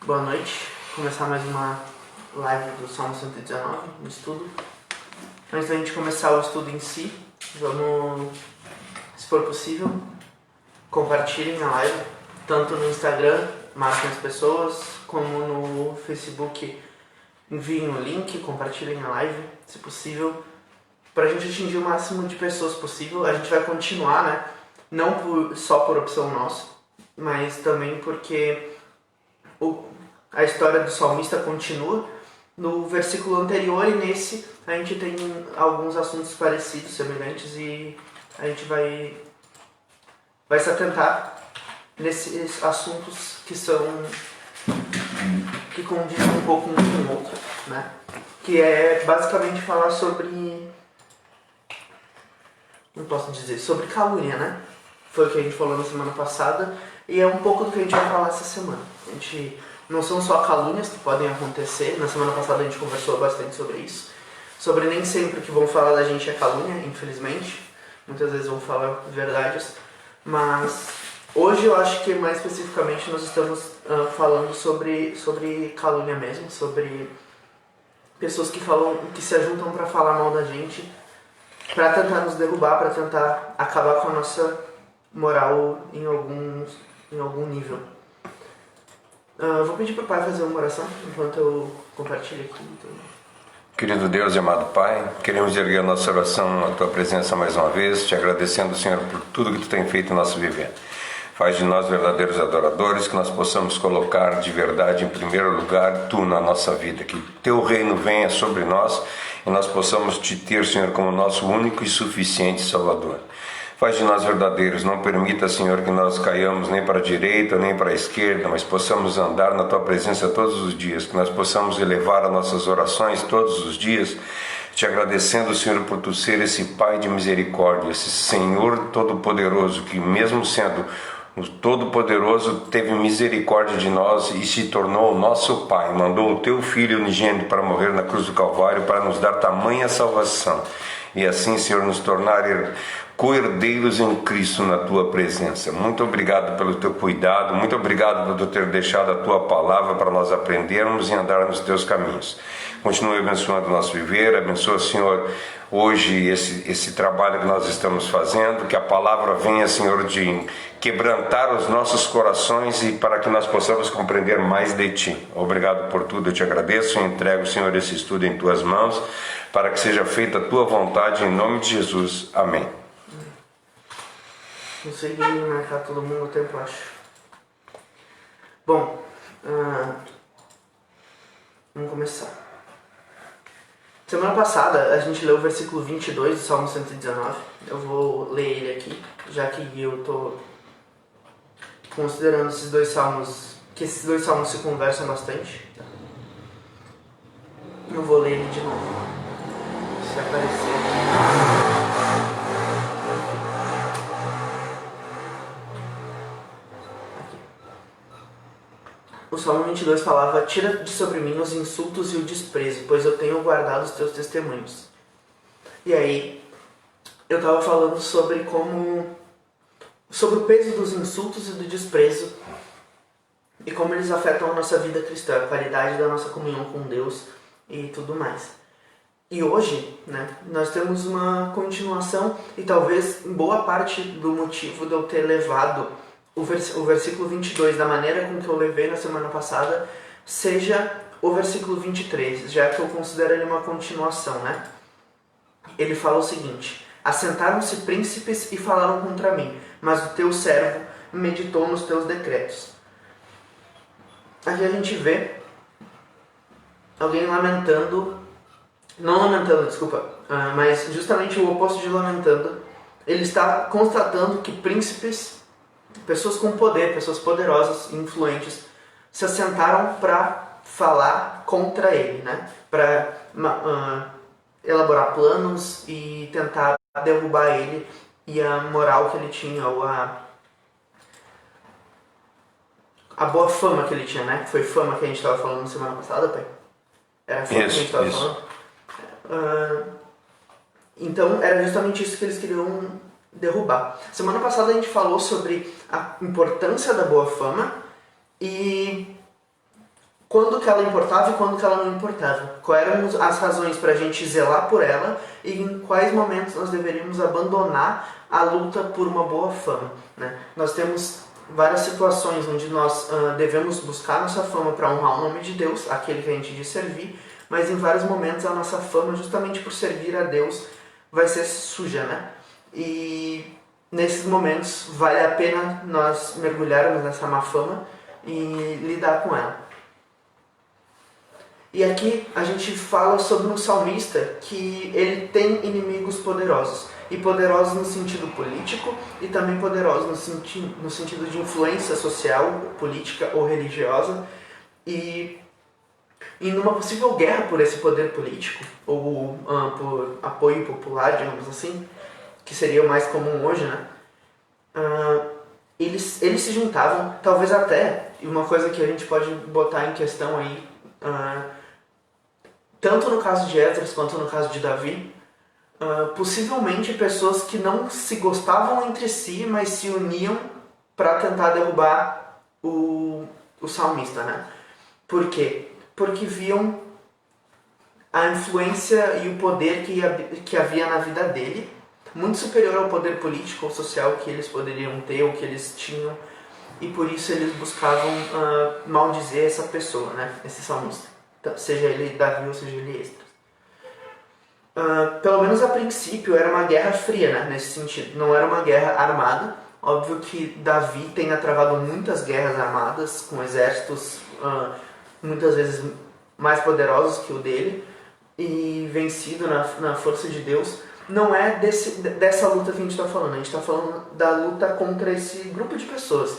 Boa noite. Começar mais uma live do Salmo 119, no estudo. Antes da gente começar o estudo em si, vamos, se for possível, compartilhem a live, tanto no Instagram, marquem as pessoas, como no Facebook, enviem o link, compartilhem a live, se possível, para a gente atingir o máximo de pessoas possível. A gente vai continuar, né? Não só por opção nossa, mas também porque a história do salmista continua. No versículo anterior e nesse a gente tem alguns assuntos parecidos, semelhantes, e a gente vai se atentar nesses assuntos que condizem um pouco um com o outro, né? Que é basicamente falar sobre, não posso dizer, sobre calúnia, né? Foi o que a gente falou na semana passada e é um pouco do que a gente vai falar essa semana. A gente não são só calúnias que podem acontecer. Na semana passada a gente conversou bastante sobre isso. Sobre nem sempre que vão falar da gente é calúnia, infelizmente. Muitas vezes vão falar verdades. Mas hoje eu acho que mais especificamente nós estamos falando sobre calúnia mesmo. Sobre pessoas que se ajuntam para falar mal da gente, para tentar nos derrubar, para tentar acabar com a nossa moral em algum nível. Vou pedir para o Pai fazer uma oração enquanto eu compartilho aqui. Querido Deus e amado Pai, queremos erguer a nossa oração à Tua presença mais uma vez, te agradecendo, Senhor, por tudo que Tu tem feito em nosso viver. Faz de nós verdadeiros adoradores, que nós possamos colocar de verdade em primeiro lugar Tu na nossa vida, que Teu reino venha sobre nós e nós possamos Te ter, Senhor, como nosso único e suficiente Salvador. Faz de nós verdadeiros, não permita, Senhor, que nós caiamos nem para a direita nem para a esquerda, mas possamos andar na Tua presença todos os dias, que nós possamos elevar as nossas orações todos os dias, te agradecendo, Senhor, por Tu ser esse Pai de misericórdia, esse Senhor Todo-Poderoso, que mesmo sendo o Todo-Poderoso teve misericórdia de nós e se tornou o nosso Pai, mandou o Teu Filho unigênito para morrer na cruz do Calvário para nos dar tamanha salvação e assim, Senhor, nos tornar co-herdeiros em Cristo na Tua presença. Muito obrigado pelo Teu cuidado, muito obrigado por Tu ter deixado a Tua palavra para nós aprendermos e andar nos Teus caminhos. Continue abençoando o nosso viver, abençoa, Senhor, hoje esse trabalho que nós estamos fazendo, que a palavra venha, Senhor, de quebrantar os nossos corações e para que nós possamos compreender mais de Ti. Obrigado por tudo, eu Te agradeço e entrego, Senhor, esse estudo em Tuas mãos, para que seja feita a Tua vontade, em nome de Jesus. Amém. Consegui marcar todo mundo no tempo, acho. Bom, vamos começar. Semana passada a gente leu o versículo 22 do Salmo 119. Eu vou ler ele aqui, já que eu estou considerando esses dois salmos se conversam bastante. Eu vou ler ele de novo, se aparecer. O Salmo 22 falava: tira de sobre mim os insultos e o desprezo, pois eu tenho guardado os teus testemunhos. E aí, eu estava falando sobre o peso dos insultos e do desprezo e como eles afetam a nossa vida cristã, a qualidade da nossa comunhão com Deus e tudo mais. E hoje, né, nós temos uma continuação e talvez boa parte do motivo de eu ter levado o versículo 22 da maneira com que eu levei na semana passada seja o versículo 23, já que eu considero ele uma continuação, né? Ele fala o seguinte: assentaram-se príncipes e falaram contra mim, mas o teu servo meditou nos teus decretos. Aqui a gente vê alguém mas justamente o oposto de lamentando. Ele está constatando que príncipes, pessoas com poder, pessoas poderosas e influentes, se assentaram para falar contra ele, né? Para elaborar planos e tentar derrubar ele e a moral que ele tinha, ou a boa fama que ele tinha, né? Foi fama que a gente estava falando na semana passada, pai? Era fama que a gente estava falando? Então, era justamente isso que eles queriam derrubar. Semana passada a gente falou sobre a importância da boa fama e quando que ela importava e quando que ela não importava. Quais eram as razões para a gente zelar por ela e em quais momentos nós deveríamos abandonar a luta por uma boa fama, né? Nós temos várias situações onde nós devemos buscar nossa fama para honrar o nome de Deus, aquele que a gente diz servir, mas em vários momentos a nossa fama, justamente por servir a Deus, vai ser suja, né? E nesses momentos vale a pena nós mergulharmos nessa má fama e lidar com ela. E aqui a gente fala sobre um salmista que ele tem inimigos poderosos. E poderosos no sentido político e também poderosos no sentido de influência social, política ou religiosa. E numa possível guerra por esse poder político, ou por apoio popular, digamos assim, que seria o mais comum hoje, né? Eles se juntavam, talvez até, e uma coisa que a gente pode botar em questão aí, tanto no caso de Esdras quanto no caso de Davi, possivelmente pessoas que não se gostavam entre si, mas se uniam para tentar derrubar o salmista, né? Por quê? Porque viam a influência e o poder que havia na vida dele, muito superior ao poder político ou social que eles poderiam ter ou que eles tinham, e por isso eles buscavam maldizer essa pessoa, né? Esse salmista, seja ele Davi ou seja ele Esdras. Pelo menos a princípio era uma guerra fria, né? Nesse sentido, não era uma guerra armada. Óbvio que Davi tenha travado muitas guerras armadas com exércitos muitas vezes mais poderosos que o dele e vencido na força de Deus. Não é dessa luta que a gente está falando. A gente está falando da luta contra esse grupo de pessoas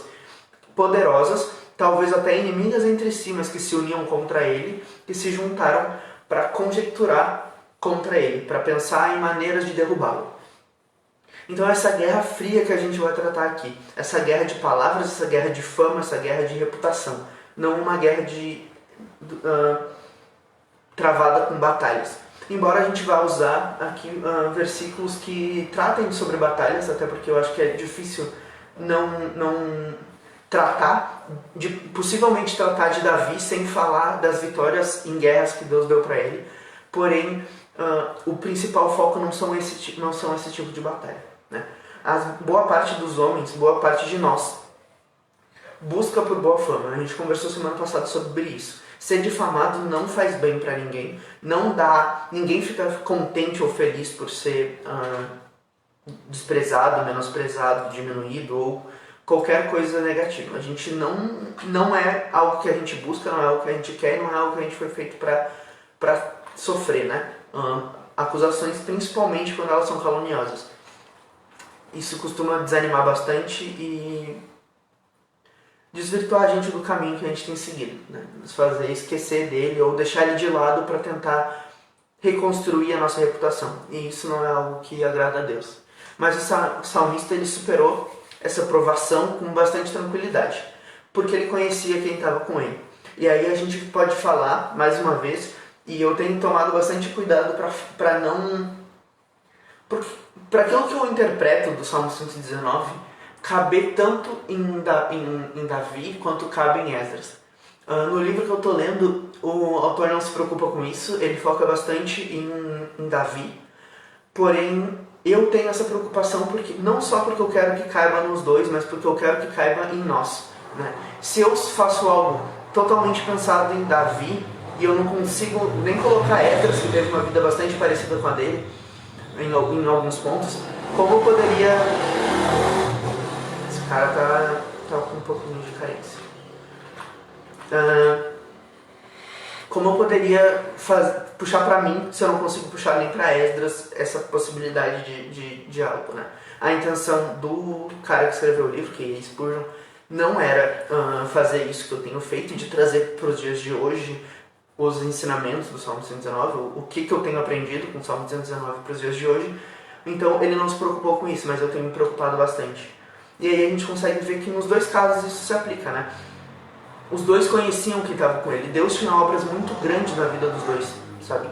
poderosas, talvez até inimigas entre si, mas que se uniam contra ele, que se juntaram para conjecturar contra ele, para pensar em maneiras de derrubá-lo. Então essa guerra fria que a gente vai tratar aqui, essa guerra de palavras, essa guerra de fama, essa guerra de reputação, não uma guerra travada com batalhas. Embora a gente vá usar aqui versículos que tratem sobre batalhas, até porque eu acho que é difícil não possivelmente tratar de Davi sem falar das vitórias em guerras que Deus deu para ele. Porém, o principal foco não são esse tipo de batalha, né? Boa parte dos homens, boa parte de nós, busca por boa fama. A gente conversou semana passada sobre isso. Ser difamado não faz bem para ninguém. Ninguém fica contente ou feliz por ser desprezado, menosprezado, diminuído ou qualquer coisa negativa. A gente não é algo que a gente busca, não é algo que a gente quer, não é algo que a gente foi feito para sofrer, né? Acusações, principalmente quando elas são caluniosas. Isso costuma desanimar bastante e desvirtuar a gente do caminho que a gente tem seguido, né? Nos fazer esquecer dele ou deixar ele de lado para tentar reconstruir a nossa reputação. E isso não é algo que agrada a Deus. Mas o salmista ele superou essa provação com bastante tranquilidade, porque ele conhecia quem estava com ele. E aí a gente pode falar, mais uma vez, e eu tenho tomado bastante cuidado para não... Para aquilo que eu interpreto do Salmo 119, caber tanto em Davi quanto cabe em Esdras. No livro que eu estou lendo, o autor não se preocupa com isso, ele foca bastante em Davi, porém eu tenho essa preocupação não só porque eu quero que caiba nos dois, mas porque eu quero que caiba em nós, né? Se eu faço algo totalmente pensado em Davi e eu não consigo nem colocar Esdras, que teve uma vida bastante parecida com a dele em alguns pontos, como eu poderia... Esse cara tá com um pouquinho de carência. Como eu poderia puxar para mim, se eu não consigo puxar nem para Esdras, essa possibilidade de diálogo, né? A intenção do cara que escreveu o livro, que é Spurgeon, não era fazer isso que eu tenho feito, de trazer para os dias de hoje os ensinamentos do Salmo 119, o que eu tenho aprendido com o Salmo 119 para os dias de hoje. Então ele não se preocupou com isso, mas eu tenho me preocupado bastante. E aí a gente consegue ver que nos dois casos isso se aplica, né? Os dois conheciam quem estava com ele. Deus tinha obras muito grandes na vida dos dois, sabe?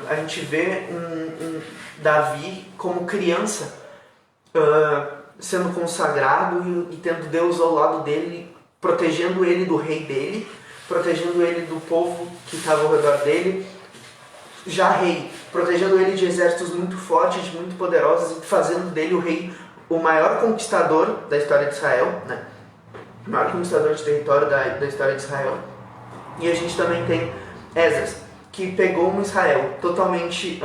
A gente vê Davi como criança sendo consagrado e tendo Deus ao lado dele, protegendo ele do rei dele, protegendo ele do povo que estava ao redor dele, já rei, protegendo ele de exércitos muito fortes, muito poderosos e fazendo dele o rei, o maior conquistador da história de Israel, né? O maior conquistador de território da história de Israel. E a gente também tem Esdras, que pegou um Israel totalmente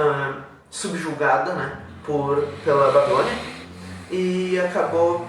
subjugada, né, pela Babilônia e acabou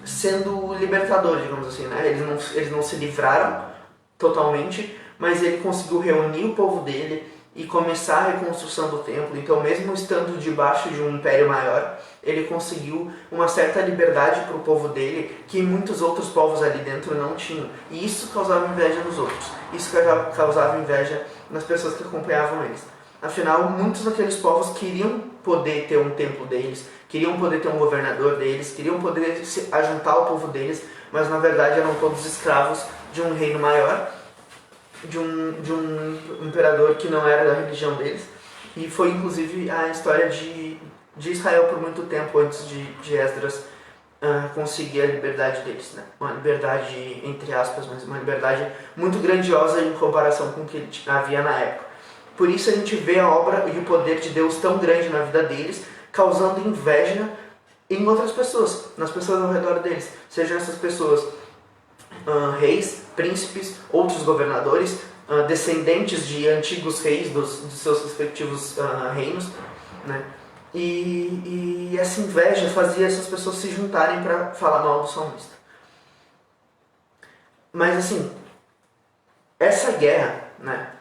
sendo o libertador, digamos assim, né? Eles não se livraram totalmente, mas ele conseguiu reunir o povo dele e começar a reconstrução do templo. Então, mesmo estando debaixo de um império maior, ele conseguiu uma certa liberdade para o povo dele que muitos outros povos ali dentro não tinham. E isso causava inveja nos outros. Isso causava inveja nas pessoas que acompanhavam eles. Afinal, muitos daqueles povos queriam poder ter um templo deles, queriam poder ter um governador deles, queriam poder se ajuntar ao povo deles, mas na verdade eram todos escravos de um reino maior, de um imperador que não era da religião deles. E foi inclusive a história de Israel por muito tempo antes de Esdras conseguir a liberdade deles, né? Uma liberdade entre aspas, mas uma liberdade muito grandiosa em comparação com o que havia na época. Por isso a gente vê a obra e o poder de Deus tão grande na vida deles, causando inveja em outras pessoas, nas pessoas ao redor deles. Sejam essas pessoas reis, príncipes, outros governadores, descendentes de antigos reis dos seus respectivos reinos, né? E essa inveja fazia essas pessoas se juntarem para falar mal do salmista. Mas assim, essa guerra, né?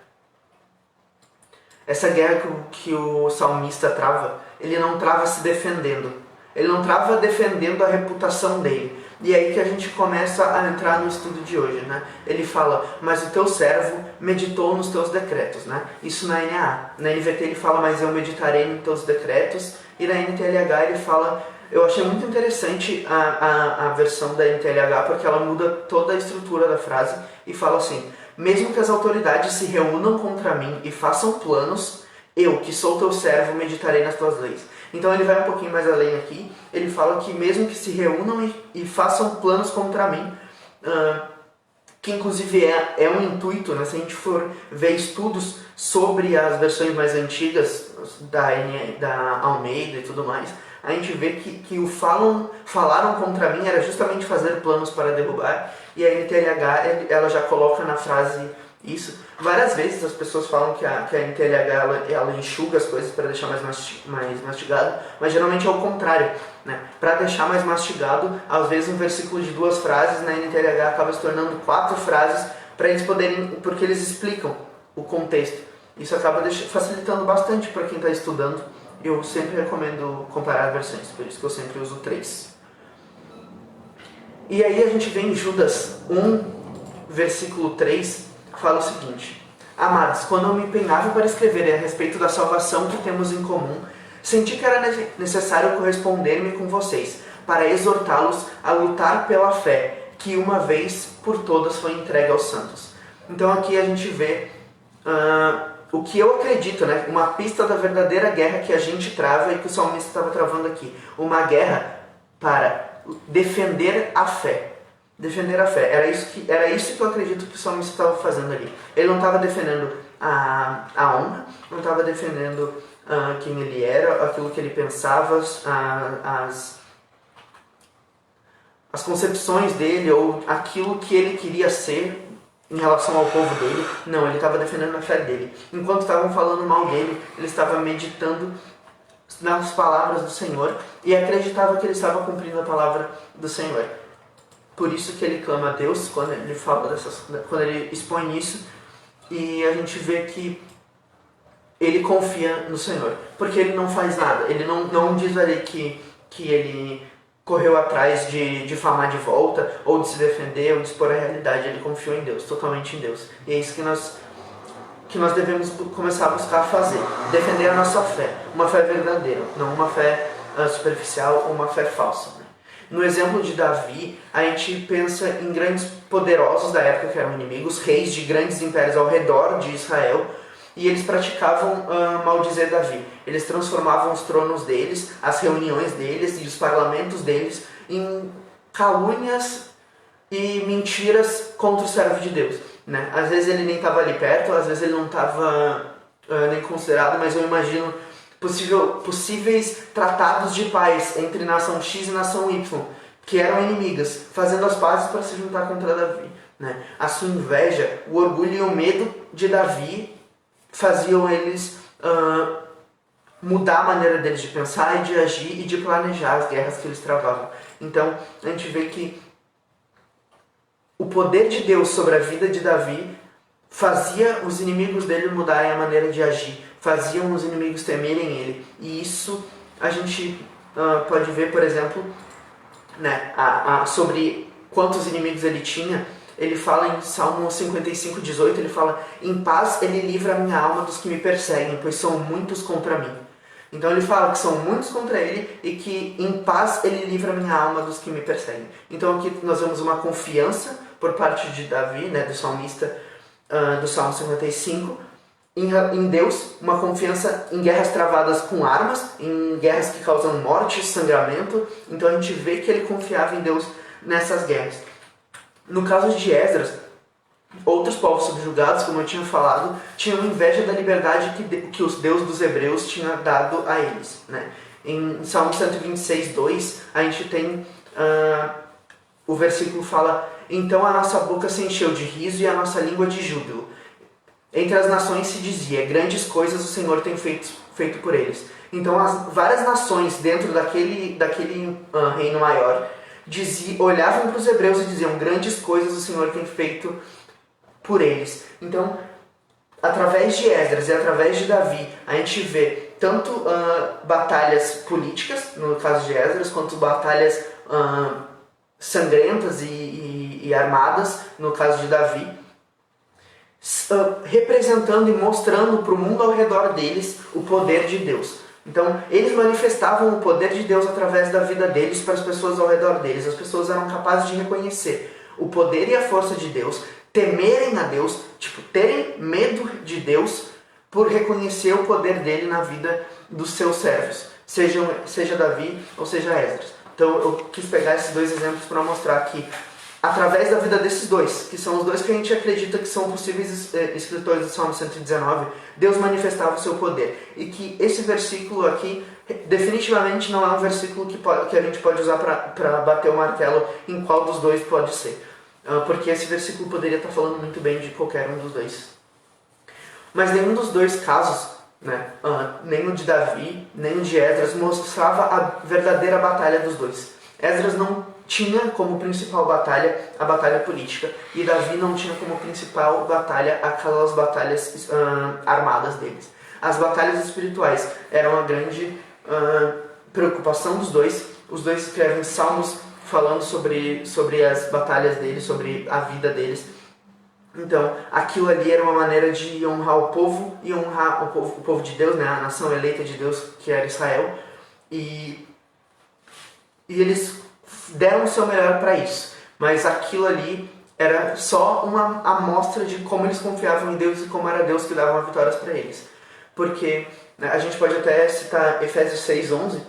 Essa guerra que o salmista trava, ele não trava se defendendo. Ele não trava defendendo a reputação dele. E é aí que a gente começa a entrar no estudo de hoje, né? Ele fala, mas o teu servo meditou nos teus decretos, né? Isso na NAA. Na NVT ele fala, mas eu meditarei nos teus decretos. E na NTLH ele fala, eu achei muito interessante a versão da NTLH, porque ela muda toda a estrutura da frase e fala assim, mesmo que as autoridades se reúnam contra mim e façam planos, eu, que sou teu servo, meditarei nas tuas leis. Então ele vai um pouquinho mais além aqui, ele fala que mesmo que se reúnam e façam planos contra mim, que inclusive é um intuito, né? Se a gente for ver estudos sobre as versões mais antigas da Almeida e tudo mais, a gente vê que o falaram contra mim era justamente fazer planos para derrubar, e a NTLH ela já coloca na frase isso. Várias vezes as pessoas falam que a NTLH ela enxuga as coisas para deixar mais mastigado, mas geralmente é o contrário, né? Para deixar mais mastigado, às vezes um versículo de 2 frases na NTLH acaba se tornando 4 frases para eles poderem, porque eles explicam o contexto. Isso acaba facilitando bastante para quem está estudando. Eu sempre recomendo comparar versões, por isso que eu sempre uso 3. E aí a gente vê em Judas 1, versículo 3, que fala o seguinte: amados, quando eu me empenhava para escrever a respeito da salvação que temos em comum, senti que era necessário corresponder-me com vocês, para exortá-los a lutar pela fé, que uma vez por todas foi entregue aos santos. Então aqui a gente vê o que eu acredito, né? Uma pista da verdadeira guerra que a gente trava e que o salmista estava travando aqui. Uma guerra para defender a fé. Defender a fé. Era isso que eu acredito que o salmista estava fazendo ali. Ele não estava defendendo a honra, não estava defendendo quem ele era, aquilo que ele pensava, as concepções dele ou aquilo que ele queria ser em relação ao povo dele. Não, ele estava defendendo a fé dele. Enquanto estavam falando mal dele, ele estava meditando nas palavras do Senhor e acreditava que ele estava cumprindo a palavra do Senhor. Por isso que ele clama a Deus quando ele fala quando ele expõe isso, e a gente vê que ele confia no Senhor, porque ele não faz nada. Ele não diz ali que ele correu atrás de difamar de volta, ou de se defender, ou de expor a realidade. Ele confiou em Deus, totalmente em Deus. E é isso que nós devemos começar a buscar fazer. Defender a nossa fé. Uma fé verdadeira, não uma fé superficial ou uma fé falsa. Né? No exemplo de Davi, a gente pensa em grandes poderosos da época que eram inimigos, reis de grandes impérios ao redor de Israel, e eles praticavam maldizer Davi. Eles transformavam os tronos deles, as reuniões deles e os parlamentos deles em calúnias e mentiras contra o servo de Deus. né? Às vezes ele nem estava ali perto, às vezes ele não estava nem considerado, mas eu imagino possíveis tratados de paz entre nação X e nação Y, que eram inimigas, fazendo as pazes para se juntar contra Davi, né? A sua inveja, o orgulho e o medo de Davi faziam eles mudar a maneira deles de pensar e de agir e de planejar as guerras que eles travavam. Então, a gente vê que o poder de Deus sobre a vida de Davi fazia os inimigos dele mudarem a maneira de agir, faziam os inimigos temerem ele. E isso a gente pode ver, por exemplo, né, sobre quantos inimigos ele tinha. Ele fala em Salmo 55:18, ele fala: em paz ele livra a minha alma dos que me perseguem, pois são muitos contra mim. Então ele fala que são muitos contra ele e que em paz ele livra a minha alma dos que me perseguem. Então aqui nós vemos uma confiança por parte de Davi, né, do salmista, do Salmo 55, em Deus, uma confiança em guerras travadas com armas, em guerras que causam morte, sangramento. Então a gente vê que ele confiava em Deus nessas guerras. No caso de Esdras, outros povos subjugados, como eu tinha falado, tinham inveja da liberdade que os Deus dos hebreus tinha dado a eles, né? Em Salmo 126:2, a gente tem o versículo fala: então a nossa boca se encheu de riso e a nossa língua de júbilo. Entre as nações se dizia: grandes coisas o Senhor tem feito por eles. Então as várias nações dentro daquele reino maior olhavam para os hebreus e diziam: grandes coisas o Senhor tem feito por eles. Então, através de Esdras e através de Davi, a gente vê tanto batalhas políticas, no caso de Esdras, quanto batalhas sangrentas e armadas, no caso de Davi, representando e mostrando para o mundo ao redor deles o poder de Deus. Então, eles manifestavam o poder de Deus através da vida deles para as pessoas ao redor deles. As pessoas eram capazes de reconhecer o poder e a força de Deus, temerem a Deus, terem medo de Deus por reconhecer o poder dele na vida dos seus servos, seja Davi ou seja Esdras. Então eu quis pegar esses dois exemplos para mostrar que, através da vida desses dois, que são os dois que a gente acredita que são possíveis escritores do Salmo 119, Deus manifestava o seu poder. E que esse versículo aqui definitivamente não é um versículo que a gente pode usar para bater o martelo em qual dos dois pode ser. Porque esse versículo poderia estar falando muito bem de qualquer um dos dois. Mas nenhum dos dois casos, né, nem o de Davi, nem o de Esdras, mostrava a verdadeira batalha dos dois. Esdras não tinha como principal batalha a batalha política, e Davi não tinha como principal batalha aquelas batalhas armadas deles. As batalhas espirituais eram a grande preocupação dos dois. Os dois escrevem salmos falando sobre as batalhas deles, sobre a vida deles. Então, aquilo ali era uma maneira de honrar o povo, e honrar o povo de Deus, né, a nação eleita de Deus, que era Israel. E eles deram o seu melhor para isso. Mas aquilo ali era só uma amostra de como eles confiavam em Deus e como era Deus que dava vitórias para eles. Porque, né, a gente pode até citar Efésios 6:11,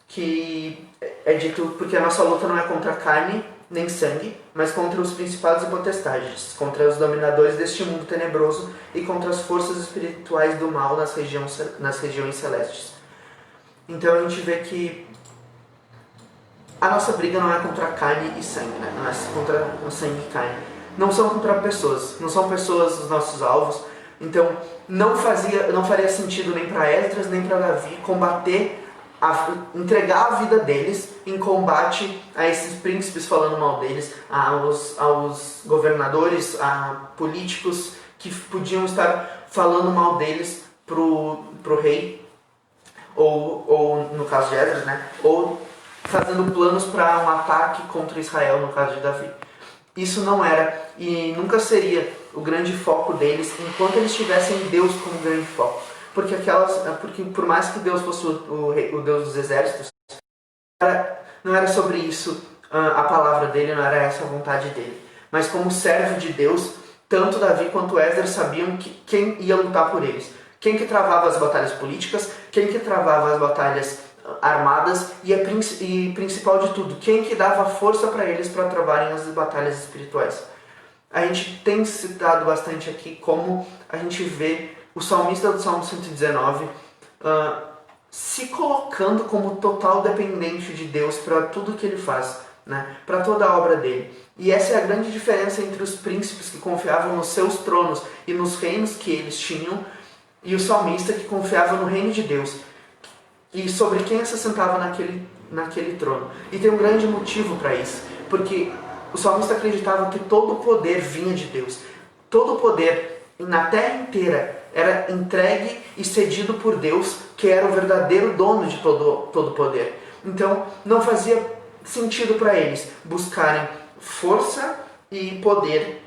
que é dito: porque a nossa luta não é contra carne nem sangue, mas contra os principados e potestades, contra os dominadores deste mundo tenebroso e contra as forças espirituais do mal nas regiões celestes. Então a gente vê que a nossa briga não é contra carne e sangue, né? Não é contra o sangue e carne. Não são contra pessoas, não são pessoas os nossos alvos. Então não faria sentido nem para Esdras nem para Davi entregar a vida deles em combate a esses príncipes falando mal deles, aos governadores, a políticos que podiam estar falando mal deles pro rei, ou no caso de Esdras, né, ou fazendo planos para um ataque contra Israel, no caso de Davi. Isso não era e nunca seria o grande foco deles enquanto eles tivessem Deus como grande foco. Porque por mais que Deus fosse o Deus dos exércitos, não era sobre isso a palavra dele, não era essa a vontade dele. Mas como servo de Deus, tanto Davi quanto Esdras sabiam quem ia lutar por eles. Quem que travava as batalhas políticas, quem que travava as batalhas armadas e principal de tudo, quem que dava força para eles para travarem as batalhas espirituais. a gente tem citado bastante aqui como a gente vê o salmista do Salmo 119 se colocando como total dependente de Deus para tudo que ele faz, né? Para toda a obra dele. E essa é a grande diferença entre os príncipes que confiavam nos seus tronos e nos reinos que eles tinham, e o salmista que confiava no reino de Deus e sobre quem se sentava naquele trono. E tem um grande motivo para isso, porque o salmista acreditava que todo o poder vinha de Deus. Todo o poder na terra inteira era entregue e cedido por Deus, que era o verdadeiro dono de todo o poder. Então não fazia sentido para eles buscarem força e poder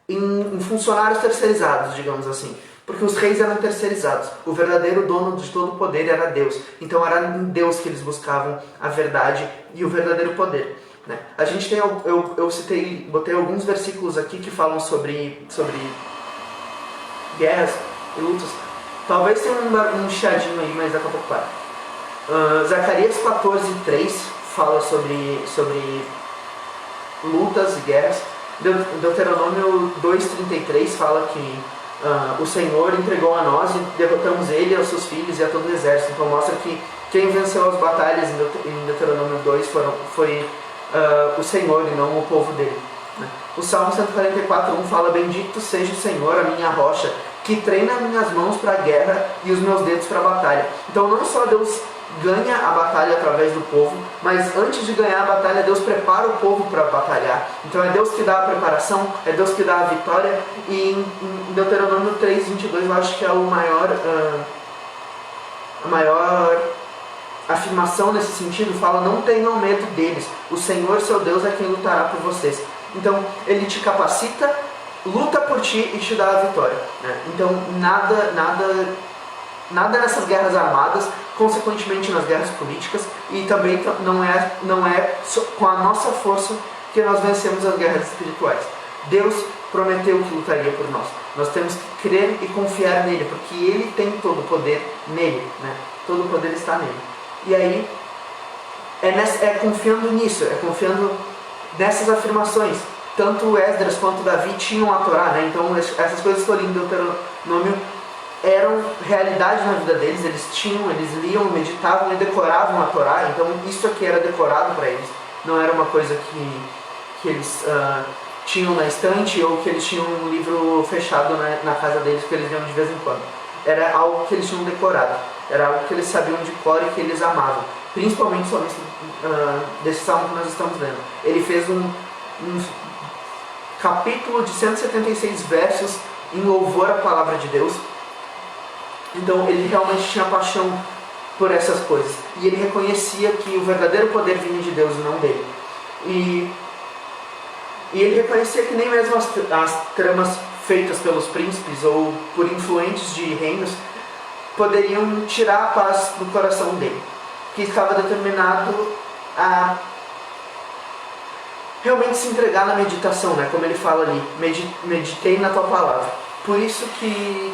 em funcionários terceirizados, digamos assim. Porque os reis eram terceirizados. O verdadeiro dono de todo o poder era Deus. Então era em Deus que eles buscavam a verdade e o verdadeiro poder, né? A gente tem, eu botei alguns versículos aqui que falam sobre guerras e lutas. Talvez tenha um chiadinho aí, mas daqui a pouco para. Zacarias 14:3 fala sobre lutas e guerras. Deuteronômio 2:33 fala que o Senhor entregou a nós e derrotamos ele, aos seus filhos e a todo o exército. Então mostra que quem venceu as batalhas em Deuteronômio 2 foi o Senhor e não o povo dele, né? O Salmo 144:1 fala: bendito seja o Senhor, a minha rocha, que treina minhas mãos para a guerra e os meus dedos para a batalha. Então não só Deus ganha a batalha através do povo, mas antes de ganhar a batalha, Deus prepara o povo para batalhar. Então é Deus que dá a preparação, é Deus que dá a vitória. E em Deuteronômio 3:22 eu acho que é a maior afirmação nesse sentido, fala: não tenham medo deles, o Senhor seu Deus é quem lutará por vocês. Então ele te capacita, luta por ti e te dá a vitória, né? Então nada nessas guerras armadas, consequentemente nas guerras políticas, e também não é com a nossa força que nós vencemos as guerras espirituais. Deus prometeu que lutaria por nós. Nós temos que crer e confiar nele, porque ele tem todo o poder nele, né? Todo o poder está nele. E aí é confiando nisso, é confiando nessas afirmações. Tanto Esdras quanto Davi tinham a Torá, né? Então essas coisas que eu li em Deuteronômio eram realidade na vida deles. Eles liam, meditavam e decoravam a Torá. Então isso aqui era decorado para eles. Não era uma coisa que eles tinham na estante, ou que eles tinham um livro fechado na casa deles que eles liam de vez em quando. Era algo que eles tinham decorado. Era algo que eles sabiam de cor e que eles amavam. Principalmente somente desse salmo que nós estamos lendo. Ele fez um capítulo de 176 versos em louvor à palavra de Deus. Então ele realmente tinha paixão por essas coisas. E ele reconhecia que o verdadeiro poder vinha de Deus e não dele. E ele reconhecia que nem mesmo as tramas feitas pelos príncipes ou por influentes de reinos poderiam tirar a paz do coração dele, que estava determinado a realmente se entregar na meditação, né? Como ele fala ali: meditei na tua palavra. Por isso que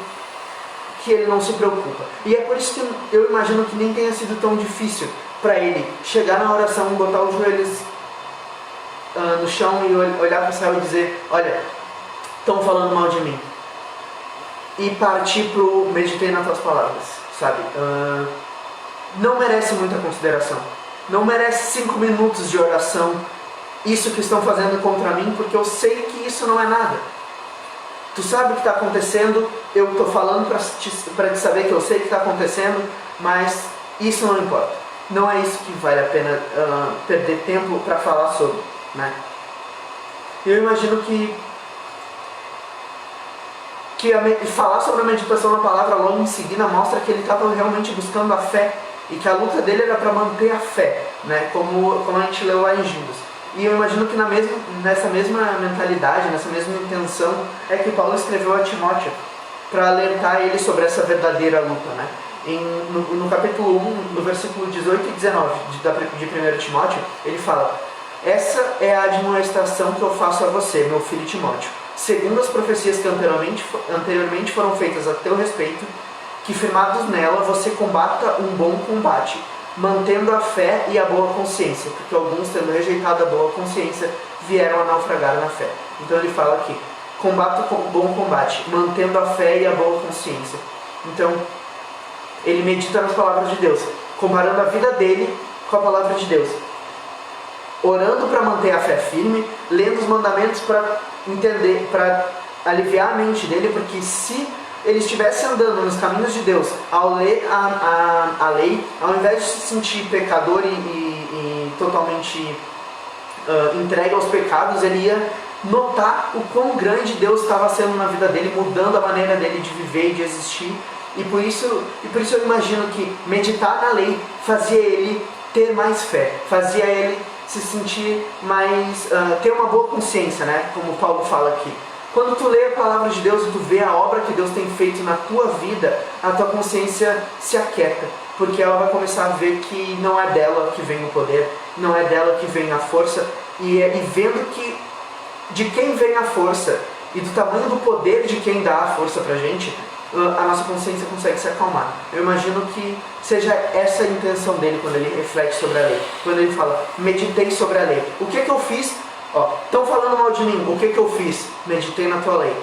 ele não se preocupa. E é por isso que eu imagino que nem tenha sido tão difícil para ele chegar na oração, botar os joelhos no chão e olhar para o céu e dizer: olha, estão falando mal de mim. E partir para o meditei nas tuas palavras, sabe? Não merece muita consideração. Não merece 5 minutos de oração, isso que estão fazendo contra mim, porque eu sei que isso não é nada. Tu sabe o que está acontecendo, eu estou falando para te saber que eu sei o que está acontecendo, mas isso não importa. Não é isso que vale a pena perder tempo para falar sobre, né? Eu imagino que falar sobre a meditação na palavra logo em seguida mostra que ele estava realmente buscando a fé, e que a luta dele era para manter a fé, né? Como a gente leu lá em Judas. E eu imagino que nessa mesma mentalidade, nessa mesma intenção, é que Paulo escreveu a Timóteo, para alertar ele sobre essa verdadeira luta, né? No capítulo 1, no versículo 18 e 19 de 1 Timóteo, ele fala: essa é a admoestação que eu faço a você, meu filho Timóteo, segundo as profecias que anteriormente foram feitas a teu respeito, que firmados nela você combata um bom combate, mantendo a fé e a boa consciência, porque alguns, tendo rejeitado a boa consciência, vieram a naufragar na fé. Então ele fala aqui: combata o bom combate, mantendo a fé e a boa consciência. Então ele medita nas palavras de Deus, comparando a vida dele com a palavra de Deus, orando para manter a fé firme, lendo os mandamentos para entender, para aliviar a mente dele, porque se ele estivesse andando nos caminhos de Deus, ao ler a lei, ao invés de se sentir pecador e totalmente entregue aos pecados, ele ia notar o quão grande Deus estava sendo na vida dele, mudando a maneira dele de viver e de existir. E por isso eu imagino que meditar na lei fazia ele ter mais fé, fazia ele se sentir mais, ter uma boa consciência, né? Como Paulo fala aqui. Quando tu lê a palavra de Deus e tu vê a obra que Deus tem feito na tua vida, a tua consciência se aquieta, porque ela vai começar a ver que não é dela que vem o poder, não é dela que vem a força, e vendo que de quem vem a força e do tamanho do poder de quem dá a força pra gente, a nossa consciência consegue se acalmar. Eu imagino que seja essa a intenção dele quando ele reflete sobre a lei, quando ele fala: meditei sobre a lei. O que eu fiz? Estão falando mal de mim, o que eu fiz? Meditei na tua lei.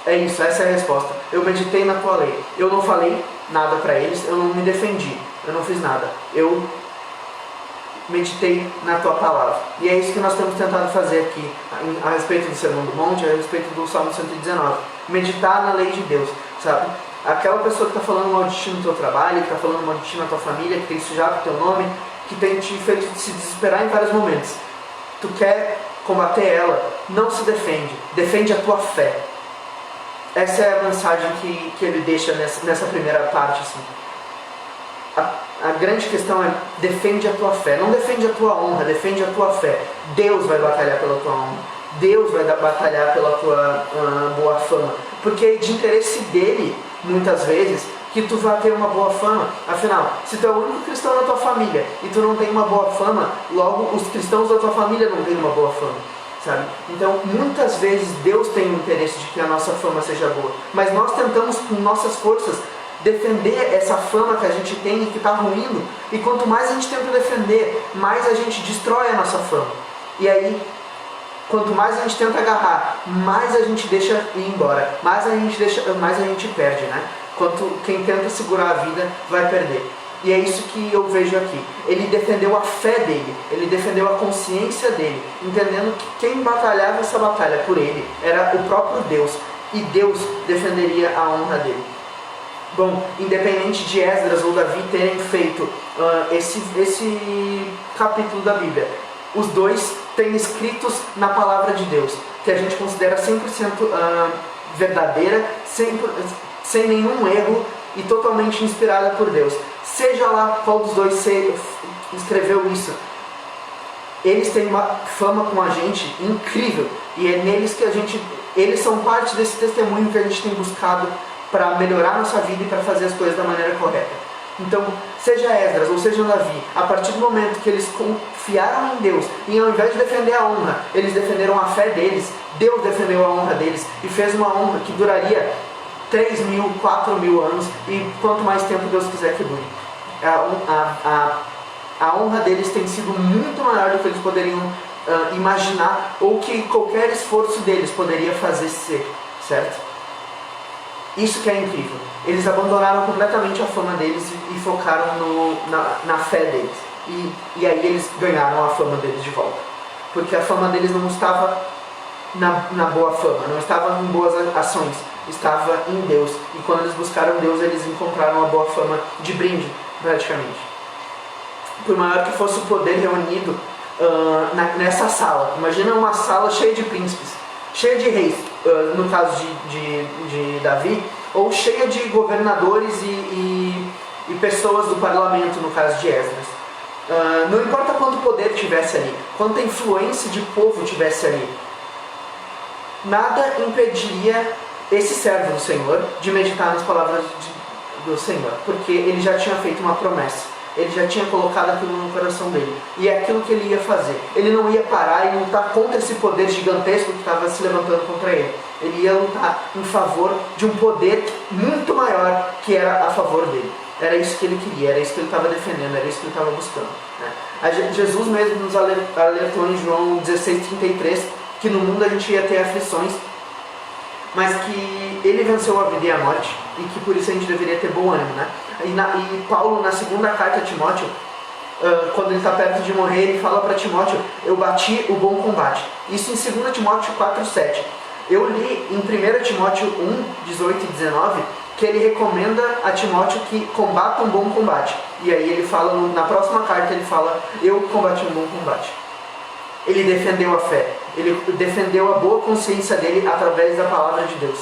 É isso, essa é a resposta. Eu meditei na tua lei. Eu não falei nada para eles, eu não me defendi, eu não fiz nada. Eu meditei na tua palavra. E é isso que nós temos tentado fazer aqui, a respeito do Sermão do Monte, a respeito do Salmo 119. Meditar na lei de Deus, sabe? Aquela pessoa que está falando mal de ti no teu trabalho, que está falando mal de ti na tua família, que tem sujado o teu nome, que tem te feito se desesperar em vários momentos. Tu quer combater ela, não se defende, defende a tua fé. Essa é a mensagem que ele deixa nessa primeira parte, assim. A grande questão é: defende a tua fé, não defende a tua honra, defende a tua fé. Deus vai batalhar pela tua honra, Deus vai batalhar pela tua boa fama, porque é de interesse dele, muitas vezes, que tu vá ter uma boa fama. Afinal, se tu é o único cristão na tua família e tu não tem uma boa fama, logo os cristãos da tua família não têm uma boa fama, sabe? Então, muitas vezes Deus tem o interesse de que a nossa fama seja boa, mas nós tentamos com nossas forças defender essa fama que a gente tem e que está ruindo, e quanto mais a gente tenta defender, mais a gente destrói a nossa fama. E aí, quanto mais a gente tenta agarrar, mais a gente deixa ir embora, mais a gente perde, né? Quem tenta segurar a vida vai perder. E é isso que eu vejo aqui. Ele defendeu a fé dele, ele defendeu a consciência dele, entendendo que quem batalhava essa batalha por ele era o próprio Deus, e Deus defenderia a honra dele. Bom, independente de Esdras ou Davi terem feito esse capítulo da Bíblia, os dois têm escritos na palavra de Deus, que a gente considera 100% verdadeira, sem nenhum erro e totalmente inspirada por Deus. Seja lá qual dos dois escreveu isso, eles têm uma fama com a gente incrível, e é neles que eles são parte desse testemunho que a gente tem buscado para melhorar a nossa vida e para fazer as coisas da maneira correta. Então, seja Esdras ou seja Davi, a partir do momento que eles confiaram em Deus e ao invés de defender a honra, eles defenderam a fé deles, Deus defendeu a honra deles e fez uma honra que duraria 3.000, 4.000 anos, e quanto mais tempo Deus quiser que dure. A honra deles tem sido muito maior do que eles poderiam imaginar, ou que qualquer esforço deles poderia fazer ser, certo? Isso que é incrível. Eles abandonaram completamente a fama deles e focaram na fé deles. E aí eles ganharam a fama deles de volta. Porque a fama deles não estava na boa fama, não estava em boas ações, estava em Deus. E quando eles buscaram Deus, eles encontraram a boa fama de brinde, praticamente. Por maior que fosse o poder reunido nessa sala, imagina uma sala cheia de príncipes, cheia de reis, no caso de Davi, ou cheia de governadores e pessoas do parlamento, no caso de Esdras. Não importa quanto poder tivesse ali, quanta influência de povo tivesse ali, nada impediria esse servo do Senhor de meditar nas palavras do Senhor, porque ele já tinha feito uma promessa. Ele já tinha colocado aquilo no coração dele. E é aquilo que ele ia fazer. Ele não ia parar e lutar contra esse poder gigantesco que estava se levantando contra ele. Ele ia lutar em favor de um poder muito maior que era a favor dele. Era isso que ele queria, era isso que ele estava defendendo, era isso que ele estava buscando, né? Jesus mesmo nos alertou em João 16:33 que no mundo a gente ia ter aflições, mas que ele venceu a vida e a morte, e que por isso a gente deveria ter bom ânimo, né? E Paulo, na segunda carta a Timóteo, quando ele está perto de morrer, ele fala para Timóteo: eu bati o bom combate. Isso em 2 Timóteo 4,7. Eu li em 1 Timóteo 1, 18 e 19, que ele recomenda a Timóteo que combata um bom combate. E aí ele fala, na próxima carta ele fala: eu combati um bom combate. Ele defendeu a fé, ele defendeu a boa consciência dele através da palavra de Deus.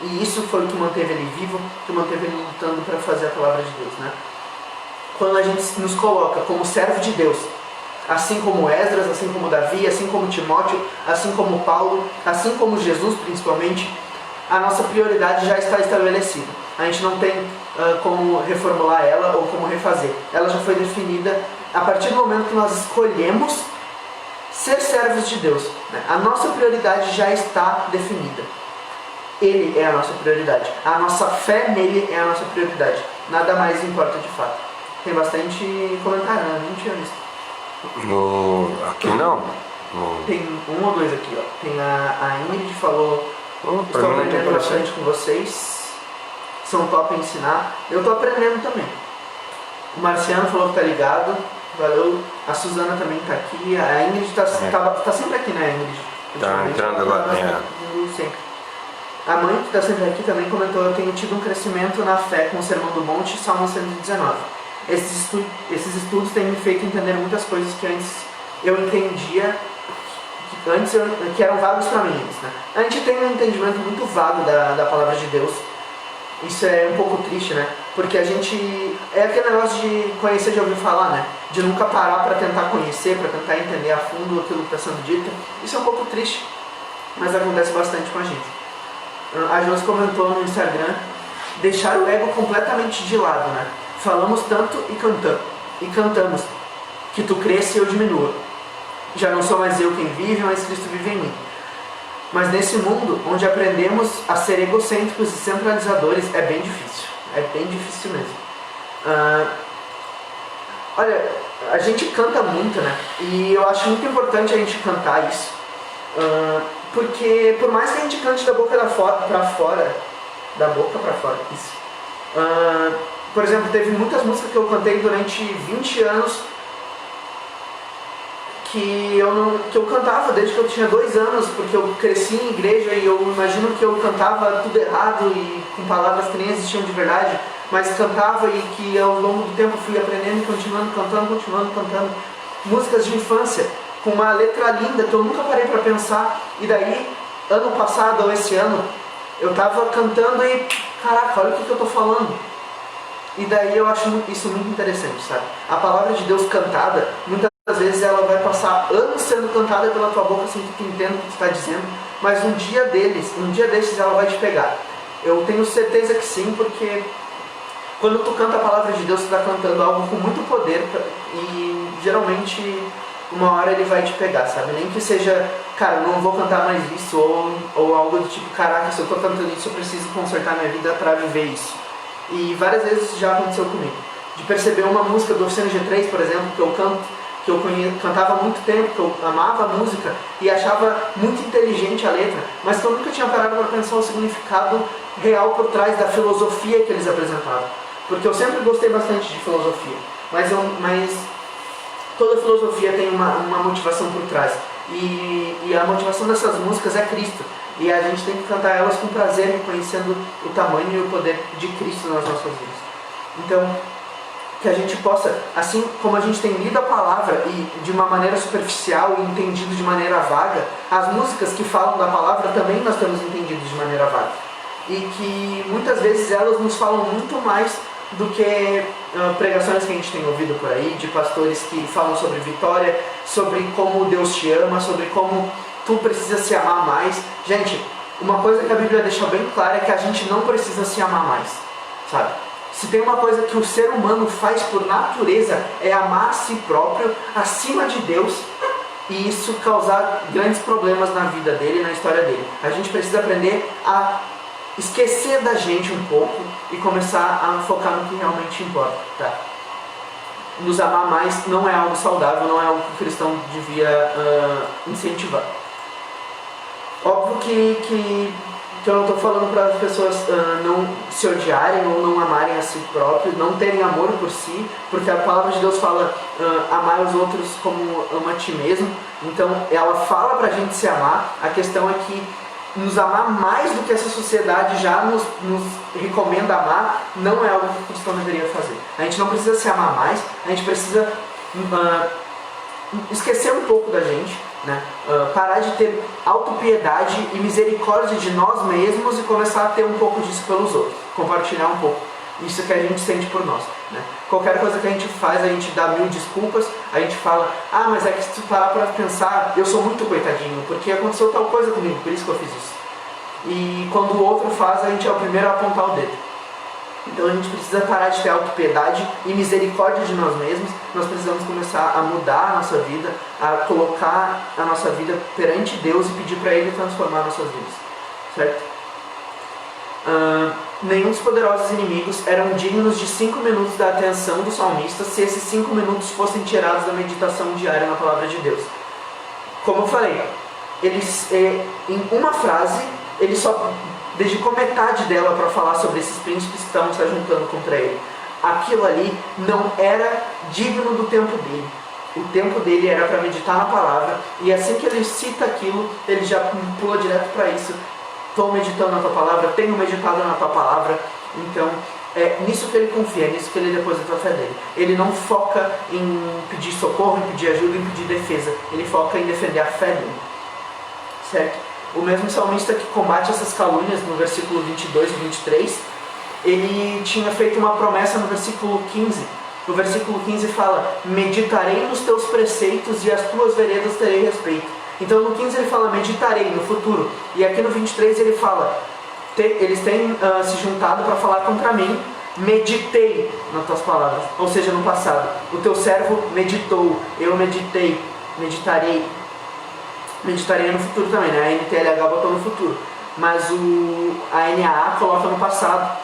E isso foi o que manteve ele vivo, que manteve ele lutando para fazer a palavra de Deus, né? Quando a gente nos coloca como servo de Deus, assim como Esdras, assim como Davi, assim como Timóteo, assim como Paulo, assim como Jesus principalmente, a nossa prioridade já está estabelecida. A gente não tem como reformular ela ou como refazer. Ela já foi definida a partir do momento que nós escolhemos ser servos de Deus, né? A nossa prioridade já está definida. Ele é a nossa prioridade. A nossa fé nele é a nossa prioridade. Nada mais importa de fato. Tem bastante comentário, né? Não tinha visto. Aqui não? Tem um ou dois aqui, ó. Tem a Ingrid falou: estou aprendendo bastante com vocês. São top em ensinar. Eu estou aprendendo também. O Marciano falou que tá ligado. Valeu. A Suzana também está aqui. A Ingrid tá sempre aqui, né, Ingrid? Está entrando agora. Sempre. A mãe, que está sempre aqui, também comentou: eu tenho tido um crescimento na fé com o Sermão do Monte, Salmo 119. Esses estudos têm me feito entender muitas coisas que antes eu entendia, que eram vagos para mim antes, né? A gente tem um entendimento muito vago da palavra de Deus. Isso é um pouco triste, né? Porque a gente... É aquele negócio de conhecer, de ouvir falar, né? De nunca parar para tentar conhecer, para tentar entender a fundo aquilo que está sendo dito. Isso é um pouco triste, mas acontece bastante com a gente. A Josi comentou no Instagram: deixar o ego completamente de lado, né? Falamos tanto e cantamos que tu cresça e eu diminua. Já não sou mais eu quem vive, mas Cristo vive em mim. Mas nesse mundo onde aprendemos a ser egocêntricos e centralizadores, é bem difícil. É bem difícil mesmo. Olha, a gente canta muito, né? E eu acho muito importante a gente cantar isso. Porque por mais que a gente cante da boca para fora, isso. Por exemplo, teve muitas músicas que eu cantei durante 20 anos que eu cantava desde que eu tinha 2 anos, porque eu cresci em igreja e eu imagino que eu cantava tudo errado e com palavras que nem existiam de verdade, mas cantava, e que ao longo do tempo fui aprendendo e continuando cantando músicas de infância com uma letra linda que eu nunca parei para pensar. E daí, ano passado ou esse ano, eu estava cantando e, caraca, olha o que eu estou falando. E daí eu acho isso muito interessante, sabe? A palavra de Deus cantada, muitas vezes ela vai passar anos sendo cantada pela tua boca sem que tu entenda o que tu está dizendo, mas um dia desses ela vai te pegar. Eu tenho certeza que sim, porque quando tu canta a palavra de Deus, tu está cantando algo com muito poder, e geralmente uma hora ele vai te pegar, sabe? Nem que seja, cara, não vou cantar mais isso, ou algo do tipo: caraca, se eu estou cantando isso, eu preciso consertar minha vida para viver isso. E várias vezes isso já aconteceu comigo. De perceber uma música do Oficina G3, por exemplo, que eu cantava há muito tempo, que eu amava a música e achava muito inteligente a letra, mas que eu nunca tinha parado para pensar o significado real por trás da filosofia que eles apresentavam. Porque eu sempre gostei bastante de filosofia, mas toda filosofia tem uma motivação por trás. E a motivação dessas músicas é Cristo. E a gente tem que cantar elas com prazer, reconhecendo o tamanho e o poder de Cristo nas nossas vidas. Então, que a gente possa, assim como a gente tem lido a palavra e de uma maneira superficial e entendido de maneira vaga, as músicas que falam da palavra também nós temos entendido de maneira vaga. E que muitas vezes elas nos falam muito mais do que pregações que a gente tem ouvido por aí, de pastores que falam sobre vitória, sobre como Deus te ama, sobre como tu precisa se amar mais. Gente, uma coisa que a Bíblia deixa bem clara é que a gente não precisa se amar mais, sabe? Se tem uma coisa que o ser humano faz por natureza, é amar a si próprio acima de Deus, e isso causar grandes problemas na vida dele e na história dele. A gente precisa aprender a esquecer da gente um pouco e começar a focar no que realmente importa, tá? Nos amar mais não é algo saudável, não é algo que o cristão devia incentivar. que eu não estou falando para as pessoas não se odiarem ou não amarem a si próprios, não terem amor por si, porque a palavra de Deus fala amar os outros como ama a ti mesmo. Então ela fala para a gente se amar. A questão é que nos amar mais do que essa sociedade já nos recomenda amar não é algo que o cristão deveria fazer. A gente não precisa se amar mais, a gente precisa esquecer um pouco da gente, né? Parar de ter autopiedade e misericórdia de nós mesmos e começar a ter um pouco disso pelos outros, compartilhar um pouco isso que a gente sente por nós, né? Qualquer coisa que a gente faz, a gente dá 1000 desculpas, a gente fala, mas é que se tu parar pra pensar, eu sou muito coitadinho, porque aconteceu tal coisa comigo, por isso que eu fiz isso. E quando o outro faz, a gente é o primeiro a apontar o dedo. Então a gente precisa parar de ter autopiedade e misericórdia de nós mesmos. Nós precisamos começar a mudar a nossa vida, a colocar a nossa vida perante Deus e pedir para Ele transformar nossas vidas, certo? Nenhum dos poderosos inimigos eram dignos de 5 minutos da atenção do salmista se esses 5 minutos fossem tirados da meditação diária na palavra de Deus. Como eu falei, em uma frase, ele só dedicou metade dela para falar sobre esses príncipes que estavam se juntando contra ele. Aquilo ali não era digno do tempo dele. O tempo dele era para meditar na palavra, e assim que ele cita aquilo, ele já pula direto para isso. Estou meditando na tua palavra, tenho meditado na tua palavra. Então, é nisso que ele confia, é nisso que ele deposita a fé dele. Ele não foca em pedir socorro, em pedir ajuda, em pedir defesa. Ele foca em defender a fé dele. Certo? O mesmo salmista que combate essas calúnias no versículo 22 e 23, ele tinha feito uma promessa no versículo 15. O versículo 15 fala, meditarei nos teus preceitos e as tuas veredas terei respeito. Então no 15 ele fala, meditarei no futuro. E aqui no 23 ele fala, eles têm se juntado para falar contra mim, meditei nas tuas palavras. Ou seja, no passado, o teu servo meditou, eu meditei, meditarei no futuro também, né? A NTLH botou no futuro, mas a NAA coloca no passado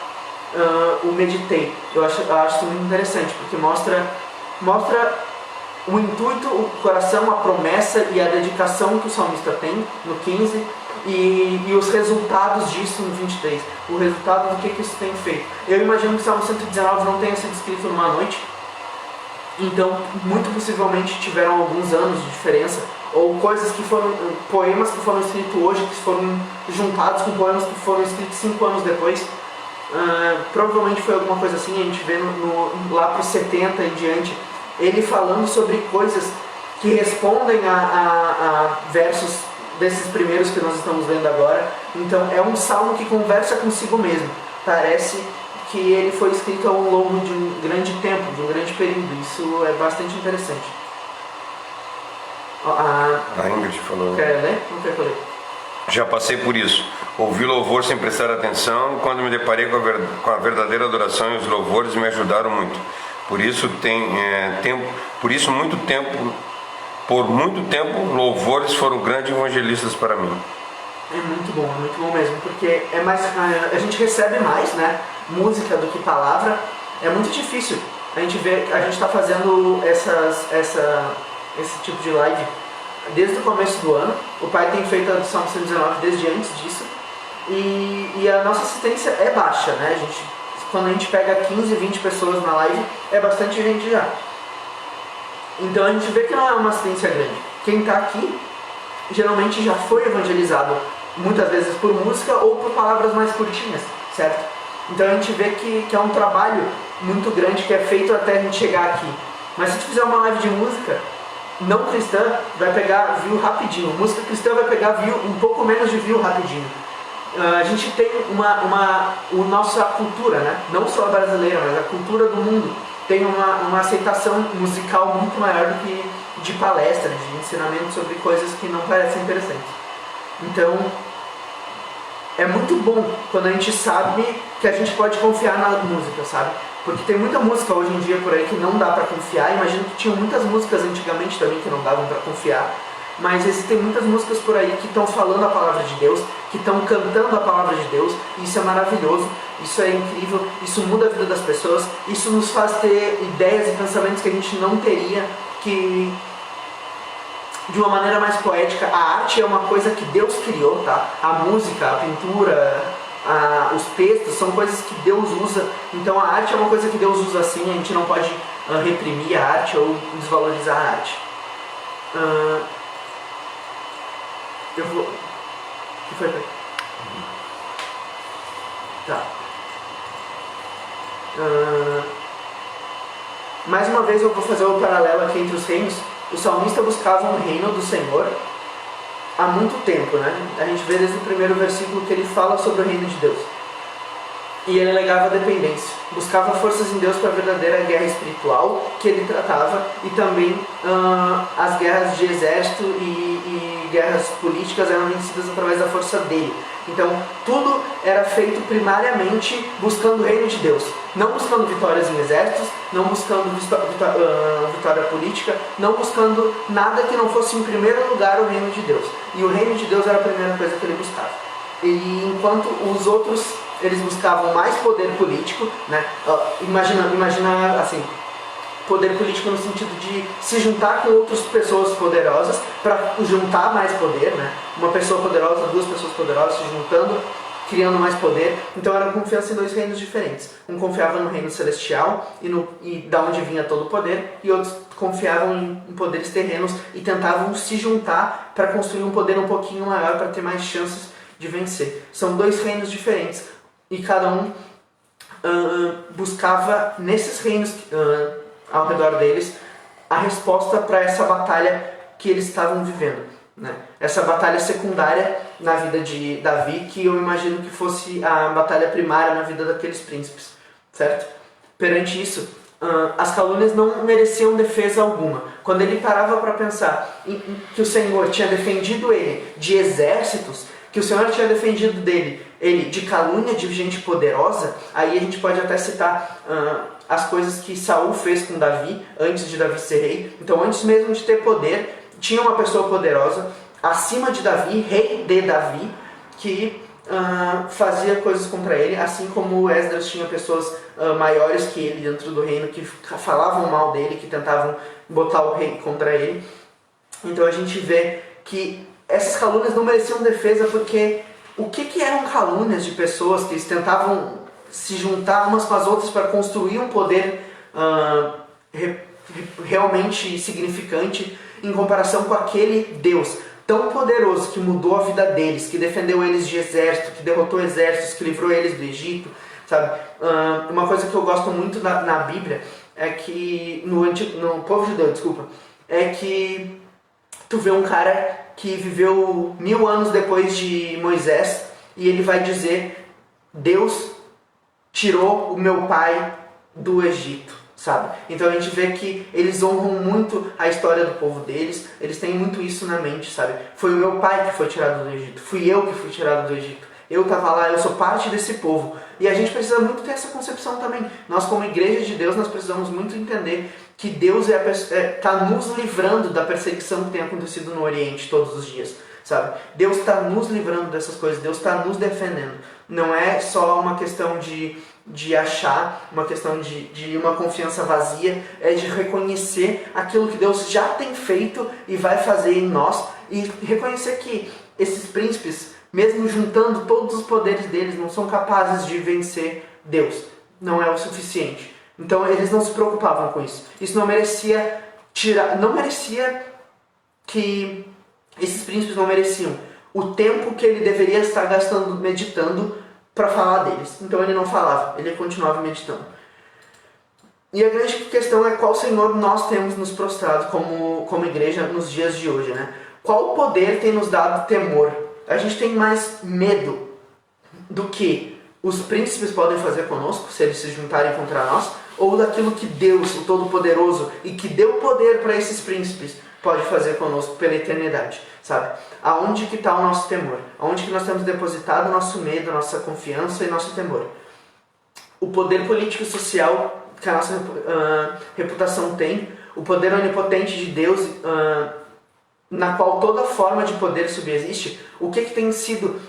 o meditei. Eu acho isso muito interessante, porque mostra o intuito, o coração, a promessa e a dedicação que o salmista tem no 15 e os resultados disso no 23. O resultado do que isso tem feito. Eu imagino que o Salmo 119 não tenha sido escrito numa noite, então muito possivelmente tiveram alguns anos de diferença, ou poemas que foram escritos hoje, que foram juntados com poemas que foram escritos 5 anos depois. Provavelmente foi alguma coisa assim. A gente vê lá para os 70 em diante, ele falando sobre coisas que respondem a versos desses primeiros que nós estamos lendo agora. Então é um salmo que conversa consigo mesmo. Parece que ele foi escrito ao longo de um grande tempo, de um grande período. Isso é bastante interessante. A Ingrid falou. Quer ler? Não quer que eu leia? Já passei por isso. Ouvi louvor sem prestar atenção, e quando me deparei com a verdadeira adoração e os louvores me ajudaram muito. Por muito tempo, louvores foram grandes evangelistas para mim. É muito bom mesmo, porque a gente recebe mais, né, música do que palavra. É muito difícil. A gente está fazendo esse tipo de live desde o começo do ano. O pai tem feito a Salmo 119 desde antes disso, e a nossa assistência é baixa, né? Quando a gente pega 15, 20 pessoas na live, é bastante gente já. Então a gente vê que não é uma assistência grande. Quem está aqui geralmente já foi evangelizado, muitas vezes por música ou por palavras mais curtinhas, certo? Então a gente vê que é um trabalho muito grande que é feito até a gente chegar aqui. Mas se tu fizer uma live de música não cristã, vai pegar view rapidinho. Música cristã vai pegar view, um pouco menos de view rapidinho. A gente tem nossa cultura, né? Não só a brasileira, mas a cultura do mundo tem uma aceitação musical muito maior do que de palestra, de ensinamento sobre coisas que não parecem interessantes. Então é muito bom quando a gente sabe que a gente pode confiar na música, sabe? Porque tem muita música hoje em dia por aí que não dá pra confiar. Imagino que tinham muitas músicas antigamente também que não davam pra confiar. Mas existem muitas músicas por aí que estão falando a palavra de Deus, que estão cantando a palavra de Deus. E isso é maravilhoso, isso é incrível, isso muda a vida das pessoas. Isso nos faz ter ideias e pensamentos que a gente não teria, que de uma maneira mais poética, a arte é uma coisa que Deus criou, tá? A música, a pintura, os textos são coisas que Deus usa. Então a arte é uma coisa que Deus usa assim, a gente não pode reprimir a arte ou desvalorizar a arte. Eu vou... O que foi, Pai? Tá. Mais uma vez eu vou fazer o paralelo aqui entre os reinos. O salmista buscava um reino do Senhor há muito tempo, né? A gente vê desde o primeiro versículo que ele fala sobre o reino de Deus. E ele alegava dependência. Buscava forças em Deus para a verdadeira guerra espiritual que ele tratava, e também as guerras de exército e guerras políticas eram vencidas através da força dele. Então tudo era feito primariamente buscando o reino de Deus, não buscando vitórias em exércitos, não buscando vitória política, não buscando nada que não fosse em primeiro lugar o reino de Deus. E o reino de Deus era a primeira coisa que ele buscava. E enquanto os outros, eles buscavam mais poder político, né? Imagina assim, poder político no sentido de se juntar com outras pessoas poderosas para juntar mais poder, né? Uma pessoa poderosa, duas pessoas poderosas se juntando, criando mais poder. Então era confiança em dois reinos diferentes. Um confiava no reino celestial e da onde vinha todo o poder, e outros confiavam em poderes terrenos e tentavam se juntar para construir um poder um pouquinho maior para ter mais chances de vencer. São dois reinos diferentes e cada um buscava nesses reinos ao redor deles a resposta para essa batalha que eles estavam vivendo, né? Essa batalha secundária na vida de Davi, que eu imagino que fosse a batalha primária na vida daqueles príncipes, certo? Perante isso, as calúnias não mereciam defesa alguma. Quando ele parava para pensar que o Senhor tinha defendido ele de exércitos, que o Senhor tinha defendido ele de calúnia de gente poderosa, aí a gente pode até citar as coisas que Saul fez com Davi, antes de Davi ser rei. Então, antes mesmo de ter poder, tinha uma pessoa poderosa, acima de Davi, rei de Davi, que fazia coisas contra ele, assim como Esdras tinha pessoas maiores que ele dentro do reino, que falavam mal dele, que tentavam botar o rei contra ele. Então a gente vê que essas calúnias não mereciam defesa, porque o que eram calúnias de pessoas que tentavam se juntar umas com as outras para construir um poder realmente significante em comparação com aquele Deus tão poderoso que mudou a vida deles, que defendeu eles de exército, que derrotou exércitos, que livrou eles do Egito, sabe? Uma coisa que eu gosto muito na Bíblia é que no povo judeu, é que tu vê um cara que viveu 1000 anos depois de Moisés e ele vai dizer: Deus tirou o meu pai do Egito, sabe? Então a gente vê que eles honram muito a história do povo deles, eles têm muito isso na mente, sabe? Foi o meu pai que foi tirado do Egito, fui eu que fui tirado do Egito, eu estava lá, eu sou parte desse povo. E a gente precisa muito ter essa concepção também. Nós, como igreja de Deus, nós precisamos muito entender que Deus está nos livrando da perseguição que tem acontecido no Oriente todos os dias, sabe? Deus está nos livrando dessas coisas, Deus está nos defendendo. Não é só uma questão de achar, uma questão de uma confiança vazia, é de reconhecer aquilo que Deus já tem feito e vai fazer em nós, e reconhecer que esses príncipes, mesmo juntando todos os poderes deles, não são capazes de vencer Deus. Não é o suficiente. Então eles não se preocupavam com isso. Isso não merecia que esses príncipes não mereciam o tempo que ele deveria estar gastando meditando para falar deles. Então ele não falava, ele continuava meditando. E a grande questão é qual Senhor nós temos nos prostrado como igreja nos dias de hoje, né? Qual poder tem nos dado temor? A gente tem mais medo do que os príncipes podem fazer conosco, se eles se juntarem contra nós, ou daquilo que Deus, o Todo-Poderoso, e que deu poder para esses príncipes, pode fazer conosco pela eternidade, sabe? Aonde que está o nosso temor? Aonde que nós temos depositado o nosso medo, a nossa confiança e nosso temor? O poder político e social que a nossa reputação tem, o poder onipotente de Deus, na qual toda forma de poder subsiste, o que tem sido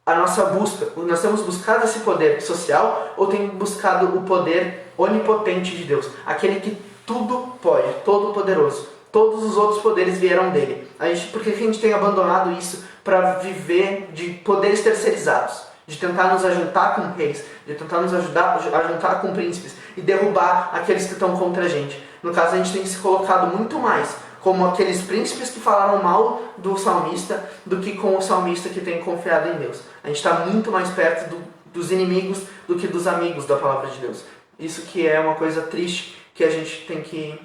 a nossa busca? Nós temos buscado esse poder social ou temos buscado o poder onipotente de Deus? Aquele que tudo pode, todo poderoso, todos os outros poderes vieram dele. Por que a gente tem abandonado isso para viver de poderes terceirizados? De tentar nos ajuntar com reis, de tentar nos ajudar a juntar com príncipes e derrubar aqueles que estão contra a gente. No caso, a gente tem se colocado muito mais como aqueles príncipes que falaram mal do salmista do que com o salmista que tem confiado em Deus. A gente está muito mais perto dos inimigos do que dos amigos da palavra de Deus. Isso que é uma coisa triste que a gente tem que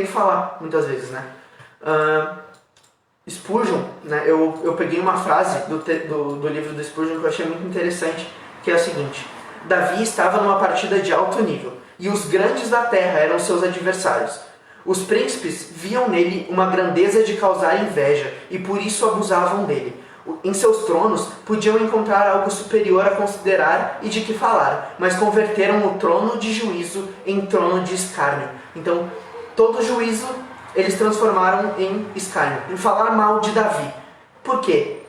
falar muitas vezes, né? Spurgeon, né? Eu peguei uma frase do livro do Spurgeon que eu achei muito interessante, que é a seguinte: Davi estava numa partida de alto nível, e os grandes da terra eram seus adversários. Os príncipes viam nele uma grandeza de causar inveja, e por isso abusavam dele. Em seus tronos podiam encontrar algo superior a considerar e de que falar, mas converteram o trono de juízo em trono de escárnio. Então, todo juízo eles transformaram em escárnio, em falar mal de Davi. Por quê?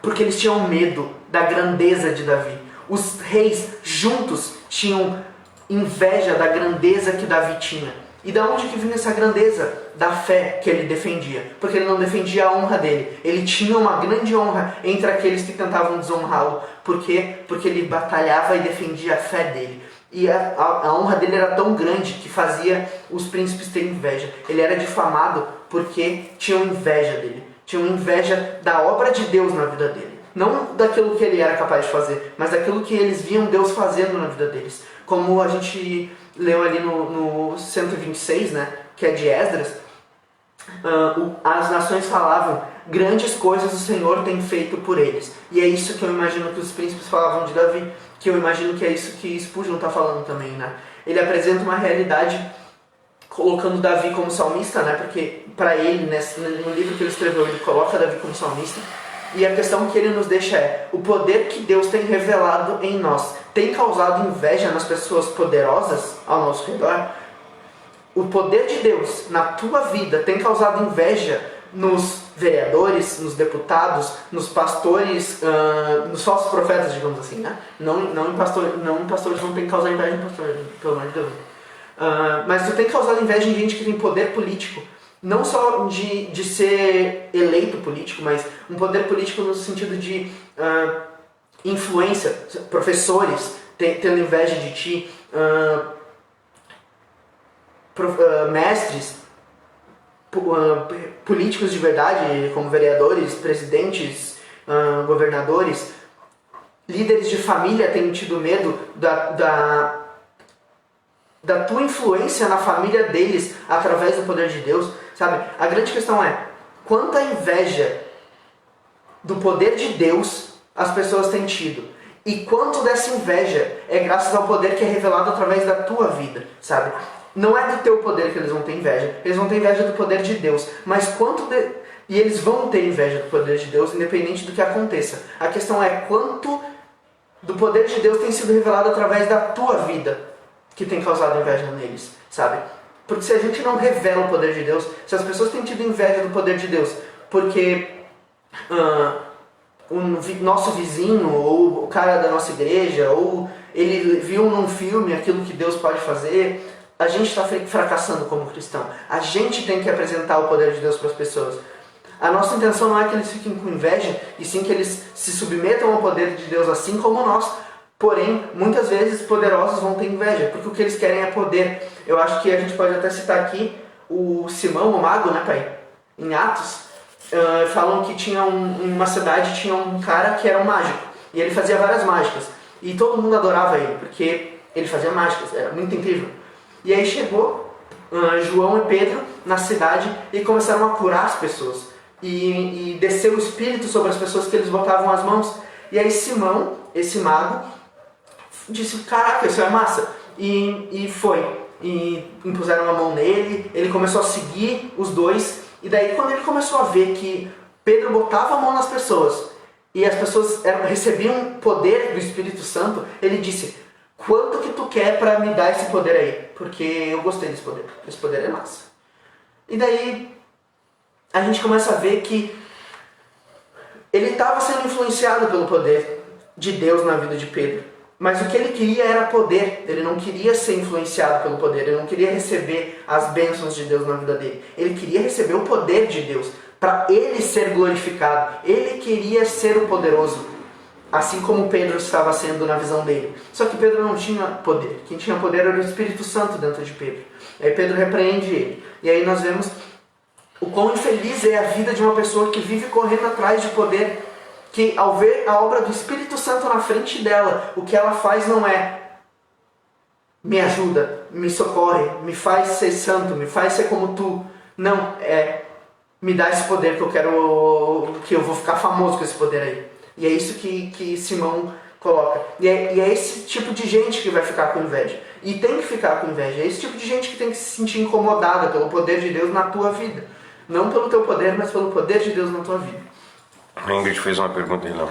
Porque eles tinham medo da grandeza de Davi. Os reis juntos tinham inveja da grandeza que Davi tinha. E da onde que vinha essa grandeza? Da fé que ele defendia. Porque ele não defendia a honra dele. Ele tinha uma grande honra entre aqueles que tentavam desonrá-lo. Por quê? Porque ele batalhava e defendia a fé dele. E a honra dele era tão grande que fazia os príncipes terem inveja. Ele era difamado porque tinham inveja dele. Tinham inveja da obra de Deus na vida dele. Não daquilo que ele era capaz de fazer, mas daquilo que eles viam Deus fazendo na vida deles. Como a gente leu ali no 126, né, que é de Esdras, as nações falavam: grandes coisas o Senhor tem feito por eles. E é isso que eu imagino que os príncipes falavam de Davi, que eu imagino que é isso que Spurgeon está falando também, né? Ele apresenta uma realidade colocando Davi como salmista, né? Porque para ele, no livro que ele escreveu, ele coloca Davi como salmista. E a questão que ele nos deixa é: o poder que Deus tem revelado em nós tem causado inveja nas pessoas poderosas ao nosso redor? O poder de Deus na tua vida tem causado inveja nos vereadores, nos deputados, nos pastores, nos falsos profetas, digamos assim, né? Não em pastores não tem que causar inveja em pastores, pelo amor de Deus. Mas tu tem causado inveja em gente que tem poder político. Não só de ser eleito político, mas um poder político no sentido de influência, professores tendo inveja de ti, mestres, políticos de verdade, como vereadores, presidentes, governadores, líderes de família têm tido medo da tua influência na família deles através do poder de Deus, sabe? A grande questão é: quanta inveja do poder de Deus as pessoas têm tido, e quanto dessa inveja é graças ao poder que é revelado através da tua vida, sabe? Não é do teu poder que eles vão ter inveja, eles vão ter inveja do poder de Deus, mas e eles vão ter inveja do poder de Deus independente do que aconteça. A questão é quanto do poder de Deus tem sido revelado através da tua vida que tem causado inveja neles, sabe? Porque se a gente não revela o poder de Deus, se as pessoas têm tido inveja do poder de Deus porque o nosso vizinho, ou o cara da nossa igreja, ou ele viu num filme aquilo que Deus pode fazer, a gente está fracassando como cristão. A gente tem que apresentar o poder de Deus para as pessoas. A nossa intenção não é que eles fiquem com inveja, e sim que eles se submetam ao poder de Deus assim como nós. Porém, muitas vezes poderosos vão ter inveja, porque o que eles querem é poder. Eu acho que a gente pode até citar aqui o Simão, o mago, né, pai? Em Atos, falam que tinha em uma cidade tinha um cara que era um mágico, e ele fazia várias mágicas, e todo mundo adorava ele, porque ele fazia mágicas, era muito incrível. E aí chegou João e Pedro na cidade e começaram a curar as pessoas, e desceu o Espírito sobre as pessoas que eles botavam as mãos. E aí Simão, esse mago, disse: caraca, isso é massa. E foi. E impuseram a mão nele, ele começou a seguir os dois. E daí quando ele começou a ver que Pedro botava a mão nas pessoas e as pessoas recebiam poder do Espírito Santo, ele disse: quanto que tu quer para me dar esse poder aí? Porque eu gostei desse poder. Esse poder é massa. E daí a gente começa a ver que ele estava sendo influenciado pelo poder de Deus na vida de Pedro. Mas o que ele queria era poder. Ele não queria ser influenciado pelo poder. Ele não queria receber as bênçãos de Deus na vida dele. Ele queria receber o poder de Deus, para ele ser glorificado. Ele queria ser o poderoso, assim como Pedro estava sendo na visão dele. Só que Pedro não tinha poder. Quem tinha poder era o Espírito Santo dentro de Pedro. Aí Pedro repreende ele. E aí nós vemos o quão infeliz é a vida de uma pessoa que vive correndo atrás de poder, que ao ver a obra do Espírito Santo na frente dela, o que ela faz não é: me ajuda, me socorre, me faz ser santo, me faz ser como tu. Não, é: me dá esse poder que eu vou ficar famoso com esse poder aí. E é isso que Simão coloca. E é esse tipo de gente que vai ficar com inveja. E tem que ficar com inveja. É esse tipo de gente que tem que se sentir incomodada pelo poder de Deus na tua vida. Não pelo teu poder, mas pelo poder de Deus na tua vida. A Ingrid fez uma pergunta aí, não.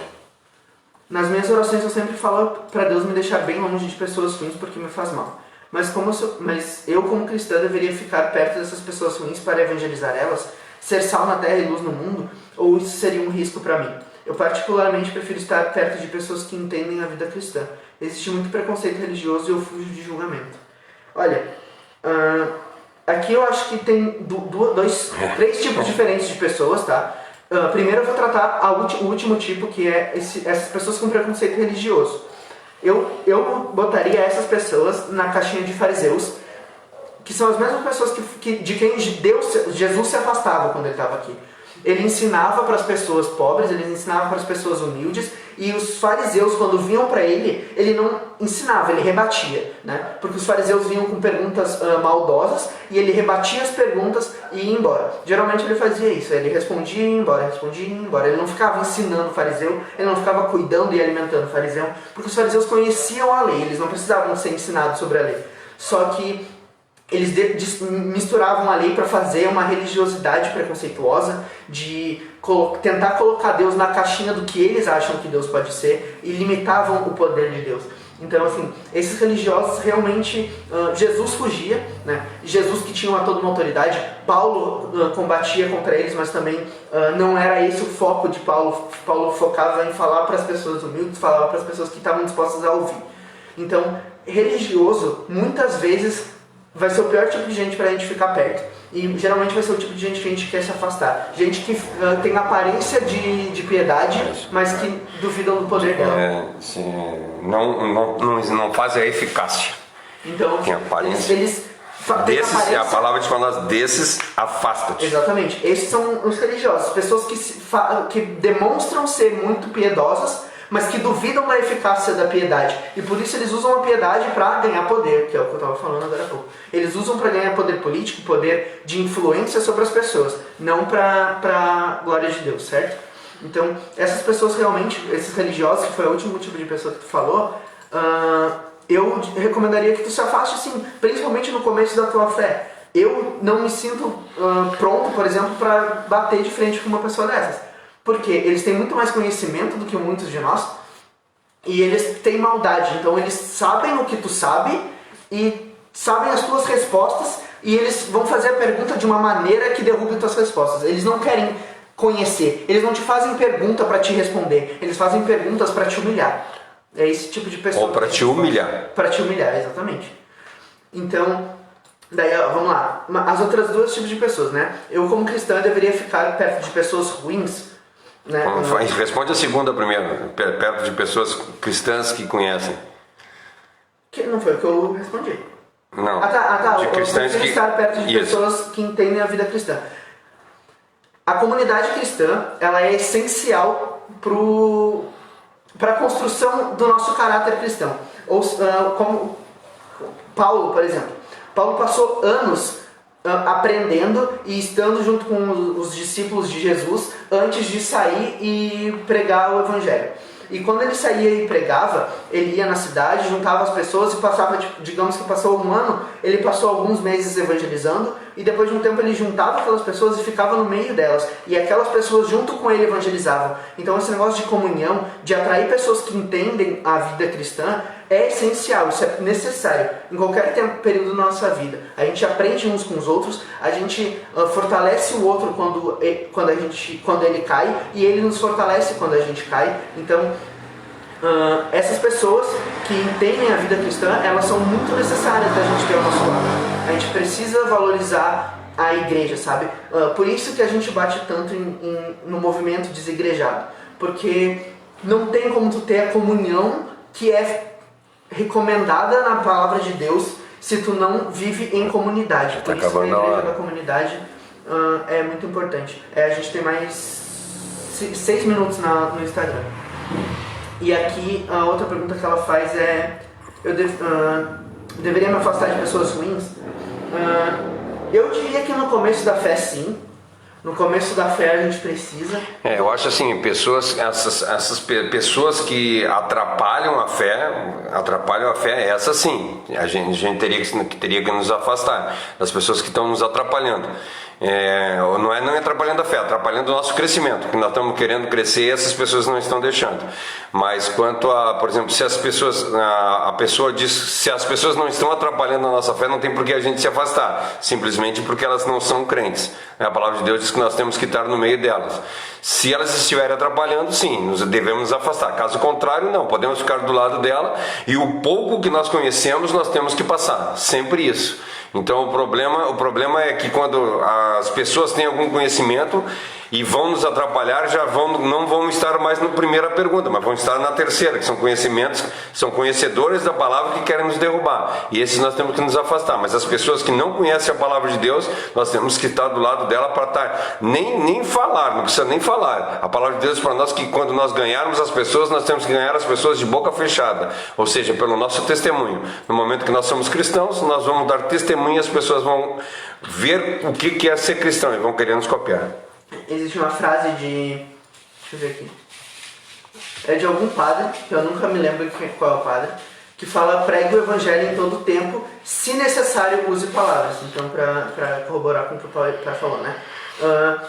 Nas minhas orações eu sempre falo para Deus me deixar bem longe de pessoas ruins porque me faz mal. Mas eu como cristã deveria ficar perto dessas pessoas ruins para evangelizar elas, ser sal na terra e luz no mundo, ou isso seria um risco para mim? Eu particularmente prefiro estar perto de pessoas que entendem a vida cristã. Existe muito preconceito religioso e eu fujo de julgamento. Olha, aqui eu acho que tem três tipos diferentes de pessoas, tá? Primeiro eu vou tratar o último tipo, que é essas pessoas com preconceito religioso. Eu botaria essas pessoas na caixinha de fariseus, que são as mesmas pessoas de quem Jesus se afastava quando ele estava aqui. Ele ensinava para as pessoas pobres, ele ensinava para as pessoas humildes, e os fariseus, quando vinham para ele não ensinava, ele rebatia, né? Porque os fariseus vinham com perguntas maldosas, e ele rebatia as perguntas e ia embora. Geralmente ele fazia isso, ele respondia e ia embora, respondia e ia embora. Ele não ficava ensinando o fariseu, ele não ficava cuidando e alimentando o fariseu, porque os fariseus conheciam a lei, eles não precisavam ser ensinados sobre a lei. Só que eles misturavam a lei para fazer uma religiosidade preconceituosa, de tentar colocar Deus na caixinha do que eles acham que Deus pode ser, e limitavam o poder de Deus. Então, assim, esses religiosos realmente, Jesus fugia, né? Jesus, que tinha toda uma autoridade, Paulo combatia contra eles, mas também não era esse o foco de Paulo. Paulo focava em falar para as pessoas humildes, falava para as pessoas que estavam dispostas a ouvir. Então, religioso, muitas vezes, vai ser o pior tipo de gente para a gente ficar perto. E geralmente vai ser o tipo de gente que a gente quer se afastar. Gente que tem aparência de piedade, mas que duvidam do poder dela. Não faz a eficácia. Então, tem aparência. Aparência. A palavra de fala desses, afasta-te. Exatamente. Esses são os religiosos. Pessoas que demonstram ser muito piedosas, mas que duvidam da eficácia da piedade. E por isso eles usam a piedade para ganhar poder, que é o que eu estava falando agora há pouco. Eles usam para ganhar poder político, poder de influência sobre as pessoas, não para glória de Deus, certo? Então, essas pessoas realmente, esses religiosos, que foi o último tipo de pessoa que tu falou, eu recomendaria que tu se afaste, assim, principalmente no começo da tua fé. Eu não me sinto pronto, por exemplo, para bater de frente com uma pessoa dessas. Porque eles têm muito mais conhecimento do que muitos de nós, e eles têm maldade. Então eles sabem o que tu sabe e sabem as tuas respostas, e eles vão fazer a pergunta de uma maneira que derrube as tuas respostas. Eles não querem conhecer, eles não te fazem pergunta para te responder, eles fazem perguntas para te humilhar. É esse tipo de pessoa. Ou para te humilhar. Para te humilhar, exatamente. Então, daí, vamos lá. As outras duas tipos de pessoas, né? Eu, como cristã, deveria ficar perto de pessoas ruins, né? Responde a segunda primeiro, perto de pessoas cristãs que conhecem. Que não foi o que eu respondi. Não. De cristãs que estar perto de pessoas que entendem a vida cristã. A comunidade cristã, ela é essencial para a construção do nosso caráter cristão. Como Paulo, por exemplo. Paulo passou anos aprendendo e estando junto com os discípulos de Jesus antes de sair e pregar o evangelho. E quando ele saía e pregava, ele ia na cidade, juntava as pessoas e passava, digamos que passou um ano, ele passou alguns meses evangelizando, e depois de um tempo ele juntava aquelas pessoas e ficava no meio delas, e aquelas pessoas junto com ele evangelizavam. Então esse negócio de comunhão, de atrair pessoas que entendem a vida cristã, é essencial, isso é necessário em qualquer período da nossa vida. A gente aprende uns com os outros, a gente fortalece o outro quando ele cai, e ele nos fortalece quando a gente cai. Então, Essas pessoas que entendem a vida cristã, elas são muito necessárias da gente ter ao nosso lado. A gente precisa valorizar a igreja, sabe? Por isso que a gente bate tanto no movimento desigrejado, porque não tem como tu ter a comunhão que é recomendada na palavra de Deus se tu não vive em comunidade. Por isso que a igreja da comunidade é muito importante. A gente tem mais 6 minutos no Instagram. E aqui a outra pergunta que ela faz é: eu deveria me afastar de pessoas ruins? Eu diria que no começo da fé, sim. No começo da fé a gente precisa. Eu acho assim, essas pessoas que atrapalham a fé, essas sim, a gente teria que nos afastar das pessoas que estão nos atrapalhando. Não é atrapalhando a fé, atrapalhando o nosso crescimento, porque nós estamos querendo crescer e essas pessoas não estão deixando. Mas quanto a, por exemplo, se as pessoas, a pessoa diz, se as pessoas não estão atrapalhando a nossa fé, não tem por que a gente se afastar, simplesmente porque elas não são crentes. A palavra de Deus diz que nós temos que estar no meio delas. Se elas estiverem atrapalhando, sim, nos devemos nos afastar. Caso contrário, não, podemos ficar do lado dela e o pouco que nós conhecemos, nós temos que passar, sempre isso. Então o problema é que quando as pessoas têm algum conhecimento e vão nos atrapalhar, não vão estar mais na primeira pergunta, mas vão estar na terceira, que são conhecimentos, são conhecedores da palavra que querem nos derrubar. E esses nós temos que nos afastar. Mas as pessoas que não conhecem a palavra de Deus, nós temos que estar do lado dela para estar, nem falar, não precisa nem falar. A palavra de Deus para nós que quando nós ganharmos as pessoas, nós temos que ganhar as pessoas de boca fechada, ou seja, pelo nosso testemunho. No momento que nós somos cristãos, nós vamos dar testemunho e as pessoas vão ver o que é ser cristão e vão querer nos copiar. Existe uma frase de... deixa eu ver aqui. É de algum padre, que eu nunca me lembro qual é o padre, que fala: pregue o evangelho em todo tempo, se necessário use palavras. Então, para corroborar com o que o Paulo falou, né?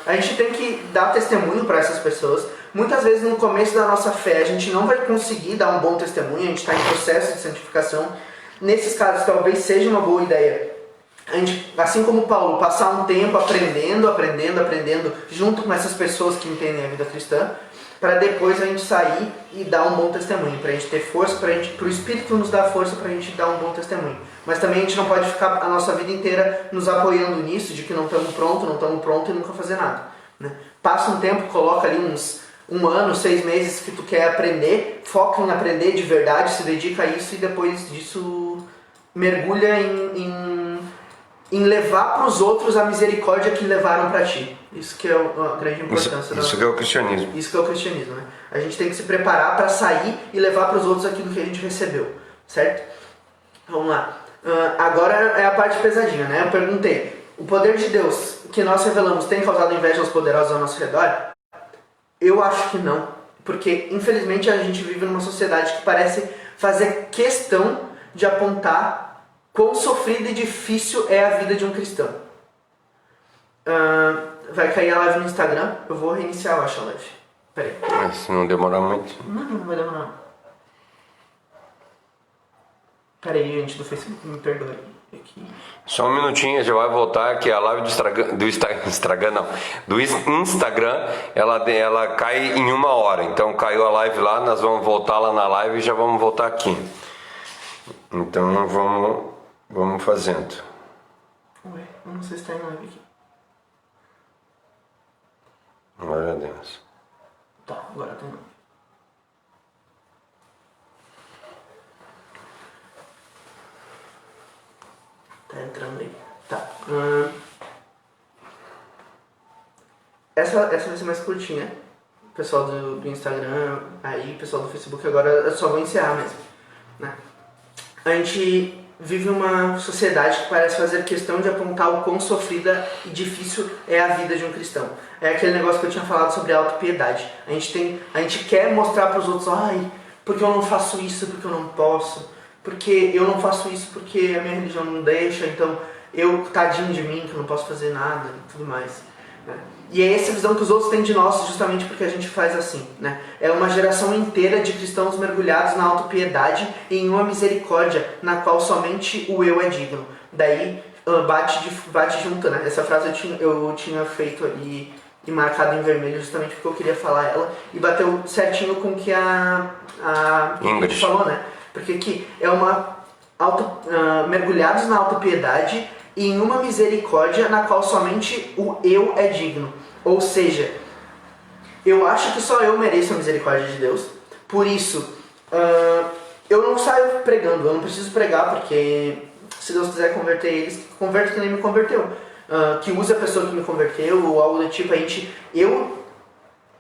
A gente tem que dar testemunho para essas pessoas. Muitas vezes no começo da nossa fé a gente não vai conseguir dar um bom testemunho, a gente está em processo de santificação. Nesses casos talvez seja uma boa ideia a gente, assim como Paulo, passar um tempo aprendendo junto com essas pessoas que entendem a vida cristã, para depois a gente sair e dar um bom testemunho, para a gente ter força, para o Espírito nos dar força para a gente dar um bom testemunho. Mas também a gente não pode ficar a nossa vida inteira nos apoiando nisso, de que não estamos prontos e nunca fazer nada, né? Passa um tempo, coloca ali um ano, 6 meses que tu quer aprender, foca em aprender de verdade, se dedica a isso e depois disso mergulha em levar para os outros a misericórdia que levaram para ti. Isso que é a grande importância. Isso que é o cristianismo. Isso que é o cristianismo, né? A gente tem que se preparar para sair e levar para os outros aquilo que a gente recebeu, certo? Vamos lá. Agora é a parte pesadinha, né? Eu perguntei: o poder de Deus que nós revelamos tem causado inveja aos poderosos ao nosso redor? Eu acho que não. Porque, infelizmente, a gente vive numa sociedade que parece fazer questão de apontar quão sofrida e difícil é a vida de um cristão. Vai cair a live no Instagram. Eu vou reiniciar, eu acho, a live. Pera aí. Mas se não demorar muito. Não vai demorar não. Pera aí, gente do Facebook, me perdoe. Aqui. Só um minutinho, já vai voltar, que a live do Instagram, ela cai em 1 hora. Então caiu a live lá, nós vamos voltar lá na live e já vamos voltar aqui. Então vamos fazendo. Ué, eu não sei se está em live aqui. Glória a Deus. Tá, agora tem live. Tá entrando aí. Tá. Essa vai ser mais curtinha. Pessoal do Instagram, aí, pessoal do Facebook, agora eu só vou encerrar mesmo, né? A gente vive uma sociedade que parece fazer questão de apontar o quão sofrida e difícil é a vida de um cristão. É aquele negócio que eu tinha falado sobre a autopiedade. A gente quer mostrar para os outros: ai, porque eu não faço isso, porque eu não posso, porque eu não faço isso porque a minha religião não deixa, então tadinho de mim, que eu não posso fazer nada e tudo mais, né? E é essa visão que os outros têm de nós, justamente porque a gente faz assim, né? É uma geração inteira de cristãos mergulhados na autopiedade e em uma misericórdia na qual somente o eu é digno. Daí bate junto, né? Essa frase eu tinha feito ali e marcado em vermelho justamente porque eu queria falar ela, e bateu certinho com o que a Ingrid falou, né? Porque aqui é uma mergulhados na autopiedade e em uma misericórdia na qual somente o eu é digno. Ou seja, eu acho que só eu mereço a misericórdia de Deus, por isso eu não saio pregando, eu não preciso pregar, porque se Deus quiser converter eles, converte que nem me converteu. Que use a pessoa que me converteu, ou algo do tipo.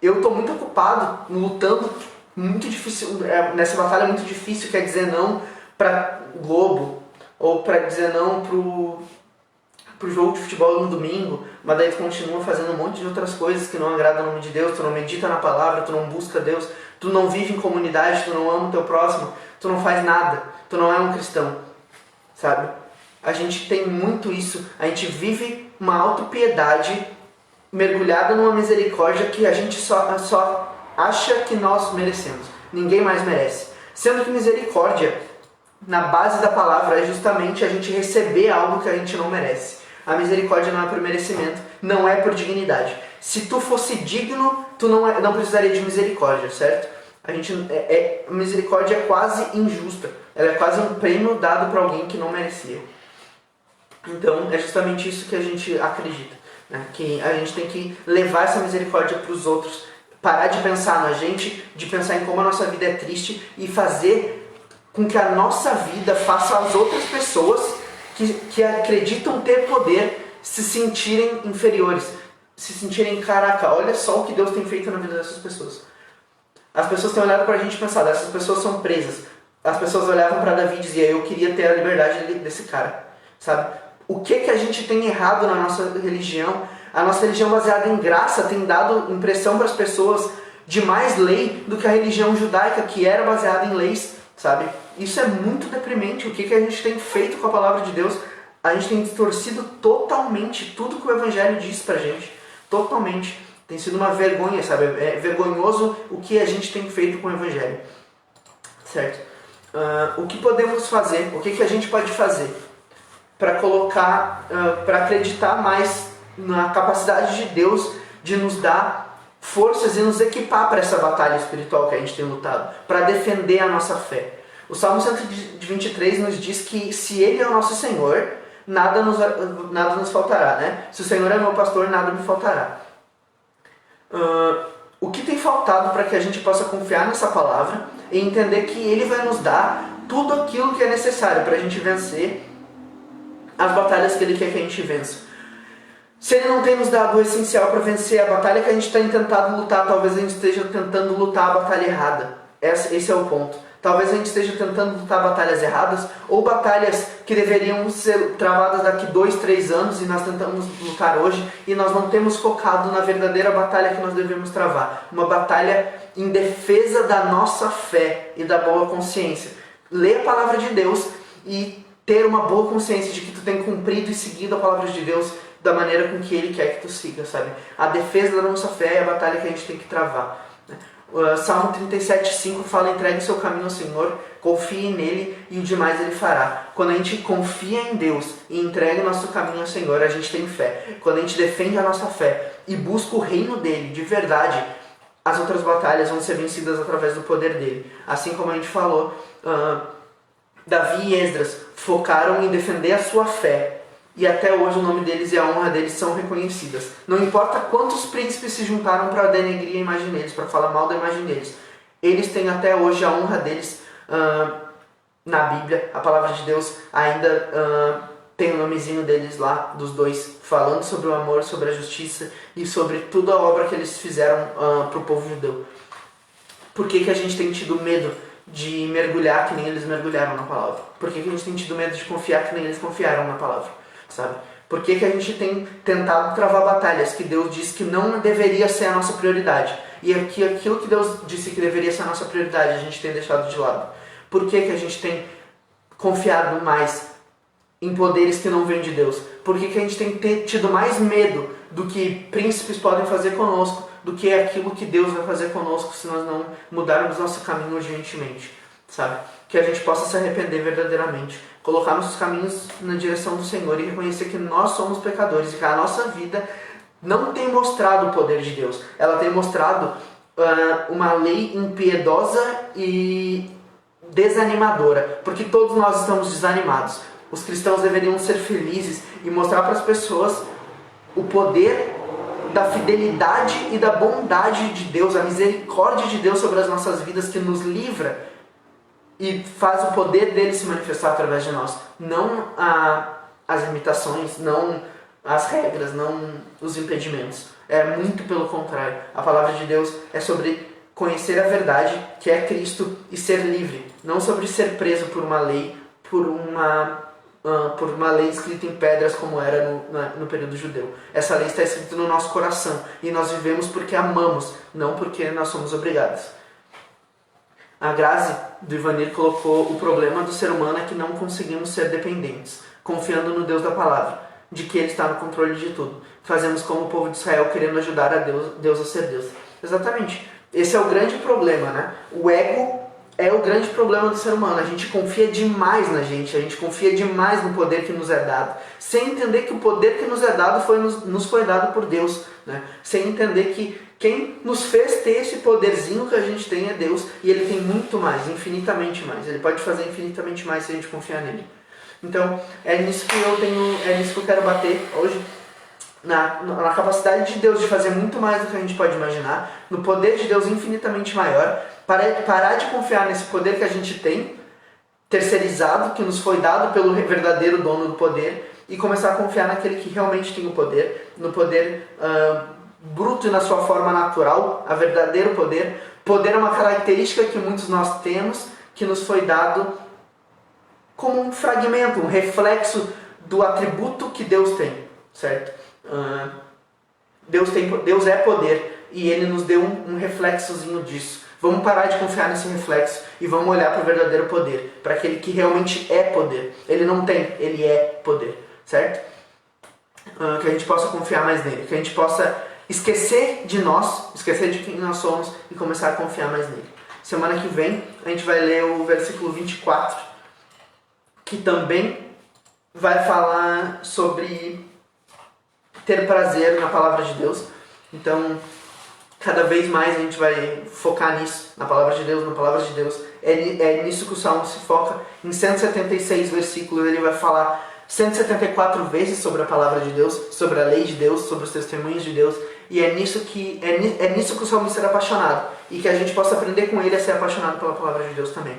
Eu tô muito ocupado, lutando, muito difícil, nessa batalha muito difícil, quer dizer não pra Globo, ou pra dizer não pro jogo de futebol no domingo, mas daí tu continua fazendo um monte de outras coisas que não agradam o nome de Deus, tu não medita na palavra, tu não busca Deus, tu não vive em comunidade, tu não ama o teu próximo, tu não faz nada, tu não é um cristão, sabe? A gente tem muito isso, a gente vive uma autopiedade mergulhada numa misericórdia que a gente só acha que nós merecemos, ninguém mais merece. Sendo que misericórdia, na base da palavra, é justamente a gente receber algo que a gente não merece. A misericórdia não é por merecimento, não é por dignidade. Se tu fosse digno, tu não precisaria de misericórdia, certo? A misericórdia é quase injusta. Ela é quase um prêmio dado para alguém que não merecia. Então, é justamente isso que a gente acredita, né? Que a gente tem que levar essa misericórdia para os outros, parar de pensar na gente, de pensar em como a nossa vida é triste e fazer com que a nossa vida faça as outras pessoas que acreditam ter poder se sentirem inferiores, se sentirem, caraca, olha só o que Deus tem feito na vida dessas pessoas. As pessoas têm olhado pra gente e pensado, essas pessoas são presas. As pessoas olhavam pra Davi e diziam, eu queria ter a liberdade desse cara, sabe? O que a gente tem errado na nossa religião? A nossa religião baseada em graça tem dado impressão para as pessoas de mais lei do que a religião judaica, que era baseada em leis, sabe? Isso é muito deprimente. O que a gente tem feito com a palavra de Deus? A gente tem distorcido totalmente tudo que o Evangelho diz pra gente. Totalmente. Tem sido uma vergonha, sabe? É vergonhoso o que a gente tem feito com o Evangelho. Certo? O que podemos fazer? O que a gente pode fazer para colocar, para acreditar mais na capacidade de Deus de nos dar forças e nos equipar para essa batalha espiritual que a gente tem lutado, para defender a nossa fé? O Salmo 123 nos diz que se Ele é o nosso Senhor, nada nos faltará, né? Se o Senhor é meu pastor, nada me faltará. O que tem faltado para que a gente possa confiar nessa palavra e entender que Ele vai nos dar tudo aquilo que é necessário para a gente vencer as batalhas que Ele quer que a gente vença. Se Ele não tem nos dado o essencial para vencer a batalha que a gente tem tentado lutar, talvez a gente esteja tentando lutar a batalha errada. Esse é o ponto. Talvez a gente esteja tentando lutar batalhas erradas ou batalhas que deveriam ser travadas daqui 2, 3 anos e nós tentamos lutar hoje e nós não temos focado na verdadeira batalha que nós devemos travar. Uma batalha em defesa da nossa fé e da boa consciência. Ler a palavra de Deus e ter uma boa consciência de que tu tem cumprido e seguido a palavra de Deus da maneira com que Ele quer que tu siga, sabe? A defesa da nossa fé é a batalha que a gente tem que travar. Salmo 37,5 fala, entregue o seu caminho ao Senhor, confie nele e o demais Ele fará. Quando a gente confia em Deus e entrega o nosso caminho ao Senhor, a gente tem fé. Quando a gente defende a nossa fé e busca o reino dele de verdade, as outras batalhas vão ser vencidas através do poder dele. Assim como a gente falou, Davi e Esdras focaram em defender a sua fé. E até hoje o nome deles e a honra deles são reconhecidas. Não importa quantos príncipes se juntaram para denegrir a imagem deles, para falar mal da imagem deles. Eles têm até hoje a honra deles na Bíblia. A palavra de Deus ainda tem o nomezinho deles lá, dos dois, falando sobre o amor, sobre a justiça e sobre toda a obra que eles fizeram para o povo judeu. Por que a gente tem tido medo de mergulhar que nem eles mergulharam na palavra? Por que a gente tem tido medo de confiar que nem eles confiaram na palavra? Sabe? Por que a gente tem tentado travar batalhas que Deus disse que não deveria ser a nossa prioridade? E aquilo que Deus disse que deveria ser a nossa prioridade, a gente tem deixado de lado? Por que a gente tem confiado mais em poderes que não vêm de Deus? Por que a gente tem tido mais medo do que príncipes podem fazer conosco, do que aquilo que Deus vai fazer conosco se nós não mudarmos nosso caminho urgentemente? Sabe? Que a gente possa se arrepender verdadeiramente, colocar nossos caminhos na direção do Senhor e reconhecer que nós somos pecadores e que a nossa vida não tem mostrado o poder de Deus. Ela tem mostrado uma lei impiedosa e desanimadora, porque todos nós estamos desanimados. Os cristãos deveriam ser felizes e mostrar para as pessoas o poder da fidelidade e da bondade de Deus, a misericórdia de Deus sobre as nossas vidas, que nos livra e faz o poder dele se manifestar através de nós. Não as limitações, não as regras, não os impedimentos. É muito pelo contrário. A palavra de Deus é sobre conhecer a verdade, que é Cristo, e ser livre. Não sobre ser preso por uma lei, por uma lei escrita em pedras como era no período judeu. Essa lei está escrita no nosso coração e nós vivemos porque amamos, não porque nós somos obrigados. A Grazi do Ivanir colocou: o problema do ser humano é que não conseguimos ser dependentes, confiando no Deus da palavra, de que Ele está no controle de tudo. Fazemos como o povo de Israel, querendo ajudar a Deus a ser Deus. Exatamente. Esse é o grande problema, né? O ego é o grande problema do ser humano. A gente confia demais na gente, a gente confia demais no poder que nos é dado, sem entender que o poder que nos é dado nos foi dado por Deus, né? Sem entender que quem nos fez ter esse poderzinho que a gente tem é Deus, e Ele tem muito mais, infinitamente mais. Ele pode fazer infinitamente mais se a gente confiar nele. Então, é nisso que eu quero bater hoje. Na capacidade de Deus de fazer muito mais do que a gente pode imaginar, no poder de Deus infinitamente maior, parar de confiar nesse poder que a gente tem, terceirizado, que nos foi dado pelo verdadeiro dono do poder, e começar a confiar naquele que realmente tem o poder, no poder bruto e na sua forma natural, a verdadeiro poder. Poder é uma característica que muitos de nós temos, que nos foi dado como um fragmento, um reflexo do atributo que Deus tem, certo? Deus é poder e Ele nos deu um reflexozinho disso. Vamos parar de confiar nesse reflexo e vamos olhar para o verdadeiro poder, para aquele que realmente é poder. Ele não tem, Ele é poder, certo? Que a gente possa confiar mais nele, que a gente possa esquecer de nós, esquecer de quem nós somos e começar a confiar mais nele. Semana que vem a gente vai ler o versículo 24, que também vai falar sobre ter prazer na palavra de Deus. Então, cada vez mais a gente vai focar nisso, na palavra de Deus, na palavra de Deus. É nisso que o Salmo se foca. Em 176 versículos ele vai falar 174 vezes sobre a palavra de Deus, sobre a lei de Deus, sobre os testemunhos de Deus. E é nisso que o salmista era apaixonado. E que a gente possa aprender com ele a ser apaixonado pela palavra de Deus também.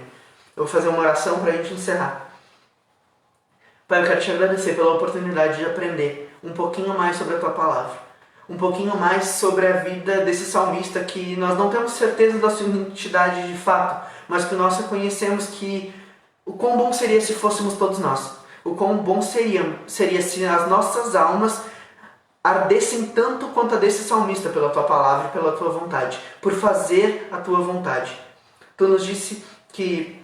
Eu vou fazer uma oração para a gente encerrar. Pai, eu quero te agradecer pela oportunidade de aprender um pouquinho mais sobre a tua palavra, um pouquinho mais sobre a vida desse salmista, que nós não temos certeza da sua identidade de fato, mas que nós reconhecemos que o quão bom seria se fôssemos todos nós, o quão bom seria se as nossas almas ardessem tanto quanto a desse salmista pela tua palavra e pela tua vontade, por fazer a tua vontade. Tu nos disse que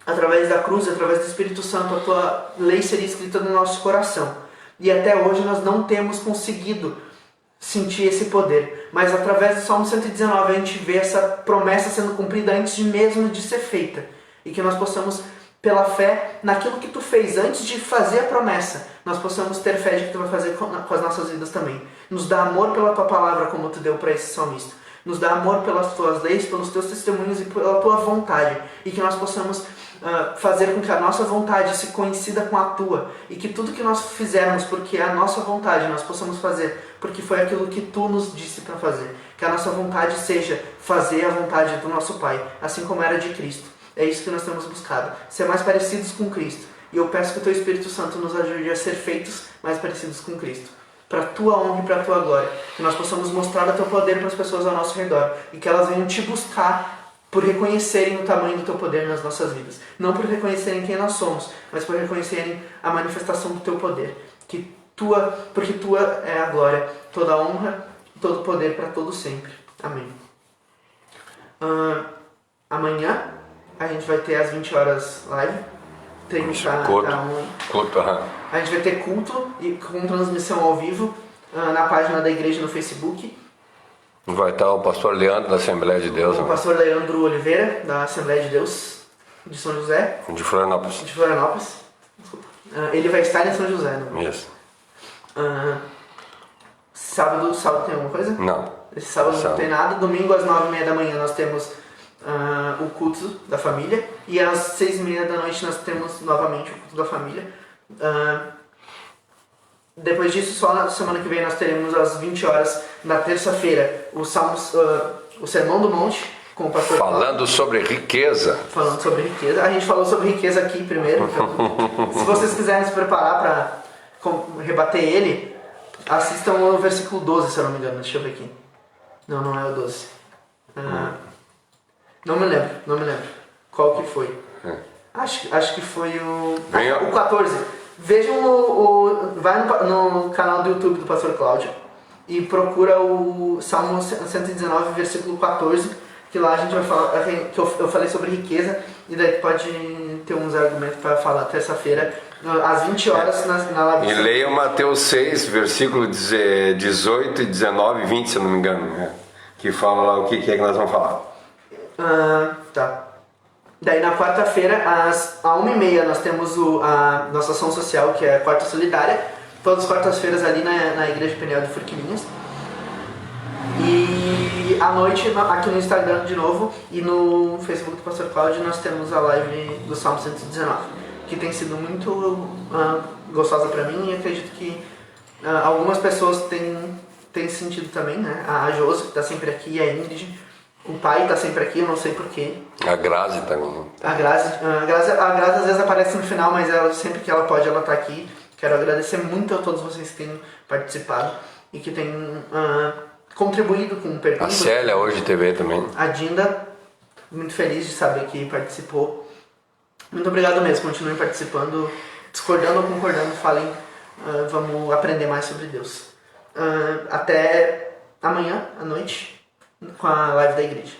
através da cruz, através do Espírito Santo, a tua lei seria escrita no nosso coração. E até hoje nós não temos conseguido sentir esse poder. Mas através do Salmo 119 a gente vê essa promessa sendo cumprida antes mesmo de ser feita. E que nós possamos, pela fé naquilo que tu fez antes de fazer a promessa, nós possamos ter fé de que tu vai fazer com as nossas vidas também. Nos dá amor pela tua palavra, como tu deu para esse salmista. Nos dá amor pelas tuas leis, pelos teus testemunhos e pela tua vontade. E que nós possamos fazer com que a nossa vontade se coincida com a tua, e que tudo que nós fizermos porque é a nossa vontade, nós possamos fazer porque foi aquilo que tu nos disse para fazer. Que a nossa vontade seja fazer a vontade do nosso Pai, assim como era de Cristo. É isso que nós temos buscado, ser mais parecidos com Cristo. E eu peço que o teu Espírito Santo nos ajude a ser feitos mais parecidos com Cristo, para a tua honra e para a tua glória. Que nós possamos mostrar o teu poder para as pessoas ao nosso redor, e que elas venham te buscar por reconhecerem o tamanho do teu poder nas nossas vidas. Não por reconhecerem quem nós somos, mas por reconhecerem a manifestação do teu poder. Porque tua é a glória, toda a honra, todo o poder para todo sempre. Amém. Amanhã a gente vai ter às 20 horas live. A gente vai ter culto e com transmissão ao vivo na página da igreja no Facebook. Vai estar o pastor Leandro da Assembleia de Deus. O pastor Leandro Oliveira, da Assembleia de Deus de São José. De Florianópolis. Desculpa. Ele vai estar em São José. Né? Isso. Sábado tem alguma coisa? Não. Esse sábado não tem nada. Domingo às 9h30 da manhã nós temos o culto da família. E às 6h30 da noite nós temos novamente o culto da família. Depois disso, só na semana que vem nós teremos às 20 horas, na terça-feira, o Sermão do Monte, com o pastor Falando sobre riqueza. Falando sobre riqueza. A gente falou sobre riqueza aqui primeiro. Então, se vocês quiserem se preparar para rebater ele, assistam o versículo 12, se eu não me engano. Deixa eu ver aqui. Não é o 12. Não me lembro. Qual que foi? Acho que foi o 14. Vejam vai no canal do YouTube do pastor Cláudio e procura o Salmo 119, versículo 14, que lá a gente vai falar, que eu falei sobre riqueza, e daí tu pode ter uns argumentos para falar terça-feira, às 20 horas na live. E leia Mateus 6, versículo 18, 19 e 20, se eu não me engano, né? Que fala lá o que é que nós vamos falar. Tá. Daí na quarta-feira, às 1h30, nós temos a nossa ação social, que é a Quarta Solidária, todas as quartas-feiras ali na Igreja Peniel de Forquilinhas. E à noite, aqui no Instagram de novo, e no Facebook do Pastor Cláudio, nós temos a live do Salmo 119, que tem sido muito gostosa pra mim, e acredito que algumas pessoas têm sentido também, né? A Josi, que tá sempre aqui, a Ingrid, o pai tá sempre aqui, eu não sei porquê. A Grazi também. A Grazi às vezes aparece no final, mas sempre que ela pode, ela tá aqui. Quero agradecer muito a todos vocês que têm participado e que têm contribuído com perguntas. A Célia hoje TV também. A Dinda, muito feliz de saber que participou. Muito obrigado mesmo, continuem participando, discordando ou concordando, falem, vamos aprender mais sobre Deus. Até amanhã à noite com a live da igreja.